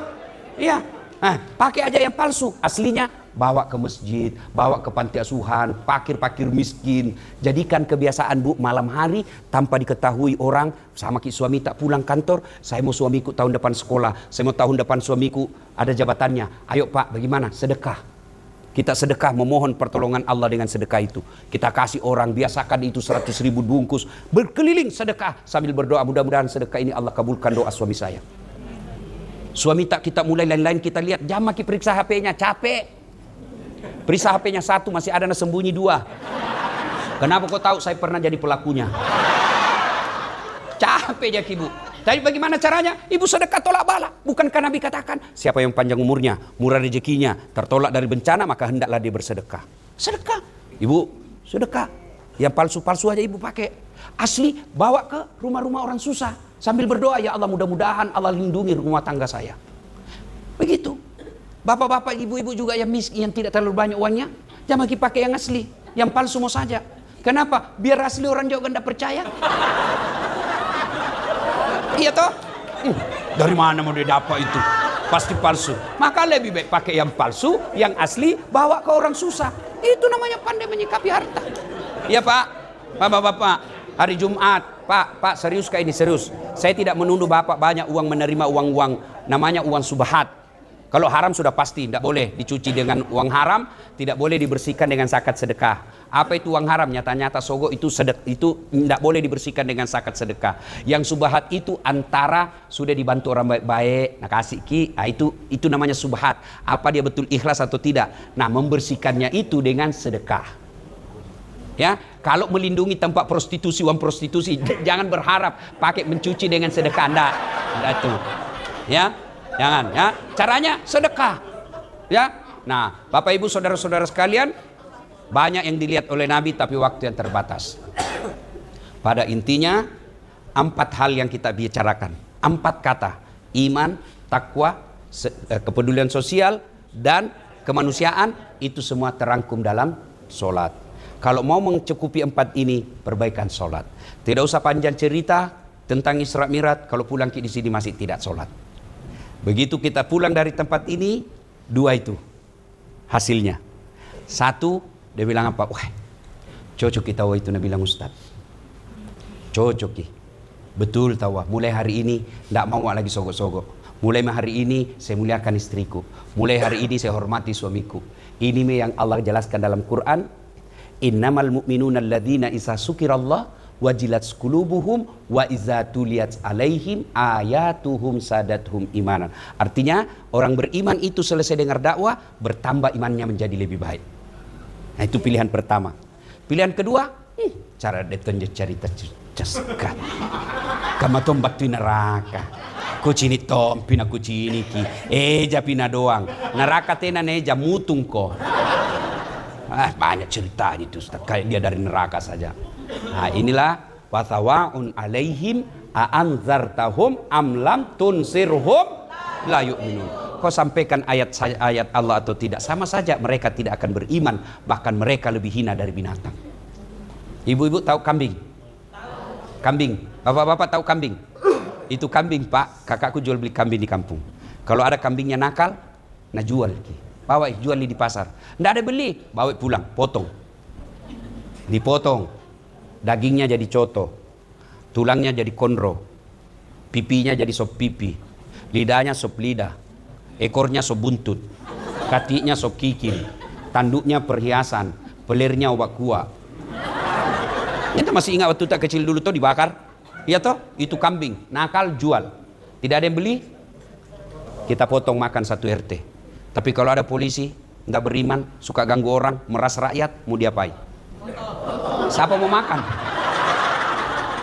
Iya. Nah, pakai aja yang palsu, aslinya bawa ke masjid, bawa ke panti asuhan, pakir-pakir miskin. Jadikan kebiasaan Bu, malam hari tanpa diketahui orang, sama suami tak pulang kantor, saya mau suamiku tahun depan sekolah, saya mau tahun depan suamiku ada jabatannya. Ayo Pak, bagaimana? Sedekah. Kita sedekah, memohon pertolongan Allah dengan sedekah itu. Kita kasih orang, biasakan itu 100.000 bungkus, berkeliling sedekah sambil berdoa, mudah-mudahan sedekah ini Allah kabulkan doa suami saya. Suami tak kita mulai lain-lain, kita lihat jam maki periksa HP-nya, capek. Periksa HP-nya 1, masih ada sembunyi 2. Kenapa kau tahu? Saya pernah jadi pelakunya. Capek ya Ibu. Tapi bagaimana caranya? Ibu sedekah tolak bala. Bukankah Nabi katakan, siapa yang panjang umurnya, murah rezekinya, tertolak dari bencana, maka hendaklah dia bersedekah. Sedekah. Ibu, sedekah. Yang palsu-palsu aja Ibu pakai. Asli, bawa ke rumah-rumah orang susah. Sambil berdoa, ya Allah mudah-mudahan Allah lindungi rumah tangga saya. Begitu. Bapak-bapak, ibu-ibu juga yang miskin, yang tidak terlalu banyak uangnya, jangan lagi pakai yang asli. Yang palsu mau saja. Kenapa? Biar asli orang juga tidak percaya. Iya toh? Dari mana mau dia dapat itu? Pasti palsu. Maka lebih baik pakai yang palsu, yang asli, bawa ke orang susah. Itu namanya pandai menyikapi harta. Iya Pak, Bapak-bapak, hari Jumat, Pak, serius kayak ini, serius. Saya tidak menuduh Bapak banyak uang, menerima uang-uang, namanya uang subhat. Kalau haram sudah pasti, tidak boleh dicuci dengan uang haram, tidak boleh dibersihkan dengan zakat sedekah. Apa itu uang haram? Nyata-nyata sogok itu itu tidak boleh dibersihkan dengan zakat sedekah. Yang subhat itu antara sudah dibantu orang baik-baik, nah kasih ki, nah itu namanya subhat. Apa dia betul ikhlas atau tidak? Nah, membersihkannya itu dengan sedekah. Ya, kalau melindungi tempat prostitusi, uang prostitusi, jangan berharap pakai mencuci dengan sedekah, enggak itu. Ya, jangan ya. Caranya sedekah. Ya. Nah, Bapak Ibu saudara-saudara sekalian, banyak yang dilihat oleh Nabi tapi waktu yang terbatas. Pada intinya 4 hal yang kita bicarakan. 4 kata: iman, takwa, kepedulian sosial, dan kemanusiaan. Itu semua terangkum dalam sholat. Kalau mau mencukupi 4 ini, perbaikan sholat. Tidak usah panjang cerita tentang Isra Mi'raj kalau pulang di sini masih tidak sholat. Begitu kita pulang dari tempat ini, 2 itu hasilnya. 1, dia bilang apa? Wah, cocok kita itu, Nabi bilang Ustaz. Cocok ki. Betul tahu. Mulai hari ini tidak mau lagi sogok-sogok. Mulai hari ini saya muliakan istriku. Mulai hari ini saya hormati suamiku. Ini yang Allah jelaskan dalam Quran. Innamal mu'minuna alladzina isa sukirallah wajilat qulubuhum wa iza tuliyat alaihim ayatuhum sadathum imanan. Artinya orang beriman itu selesai dengar dakwah, bertambah imannya menjadi lebih baik. Nah, itu pilihan pertama. Pilihan kedua, cara detonje cerita ceskat. Kama tombak tu neraka. Kucini tom pina kucini ki. Eja pina doang. Neraka tena neja mutung ko. Banyak cerita itu Ustaz, kayak dia dari neraka saja. Nah, inilah wasawaun alaihim aanzartahum amlam tunsirhum la yu'minun. Kau sampaikan ayat Allah atau tidak, sama saja mereka tidak akan beriman, bahkan mereka lebih hina dari binatang. Ibu-ibu tahu kambing? Kambing. Bapak-bapak tahu kambing? Itu kambing Pak, kakakku jual beli kambing di kampung. Kalau ada kambingnya nakal, nah jual bawa jual di pasar. Tidak ada beli, bawa pulang, potong. Dipotong. Dagingnya jadi coto. Tulangnya jadi konro. Pipinya jadi sop pipi. Lidahnya sop lidah. Ekornya sop buntut. Katinya sop kikil. Tanduknya perhiasan. Pelirnya obat kuah. Kita masih ingat waktu tak kecil dulu tuh dibakar? Iya toh? Itu kambing. Nakal jual. Tidak ada yang beli. Kita potong makan 1 RT. Tapi kalau ada polisi, tidak beriman, suka ganggu orang, meras rakyat, mau diapain? Siapa mau makan?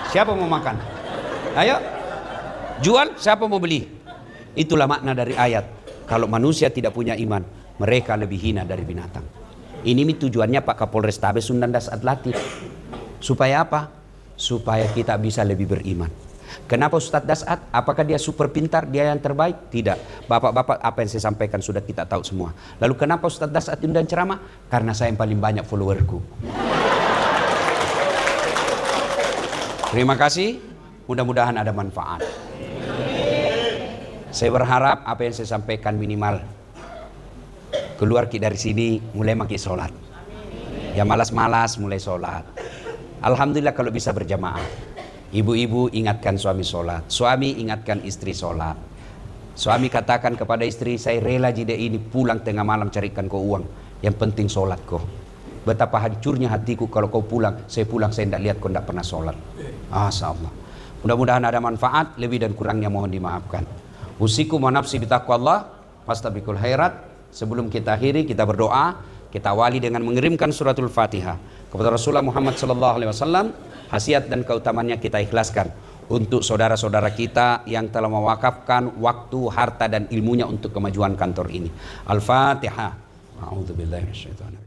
Siapa mau makan? Ayo, jual, siapa mau beli? Itulah makna dari ayat. Kalau manusia tidak punya iman, mereka lebih hina dari binatang. Ini tujuannya Pak Kapolres Tabes Sundan Dasat Latif. Supaya apa? Supaya kita bisa lebih beriman. Kenapa Ustadz Dasat? Apakah dia super pintar, dia yang terbaik? Tidak. Bapak-bapak, apa yang saya sampaikan sudah kita tahu semua. Lalu kenapa Ustadz Dasat undang ceramah? Karena saya yang paling banyak followerku. Terima kasih. Mudah-mudahan ada manfaat. Saya berharap apa yang saya sampaikan minimal Keluar ki dari sini mulai maki sholat. Ya malas-malas mulai sholat. Alhamdulillah kalau bisa berjamaah. Ibu-ibu ingatkan suami sholat, suami ingatkan istri sholat. Suami katakan kepada istri, saya rela jida ini pulang tengah malam carikan kau uang, yang penting sholat kau. Betapa hancurnya hatiku kalau kau pulang, saya tidak lihat kau tidak pernah sholat. Masya Allah. Mudah-mudahan ada manfaat, lebih dan kurangnya mohon dimaafkan. Usikum wa nafsi bitaqwallah, fastabiqul khairat. Sebelum kita akhiri, kita berdoa, kita awali dengan mengirimkan suratul Fatihah kepada Rasulullah Muhammad SAW. Khasiat dan keutamanya kita ikhlaskan untuk saudara-saudara kita yang telah mewakafkan waktu, harta dan ilmunya untuk kemajuan kantor ini. Al-Fatihah. A'udzubillahi minasyaitonir rajim.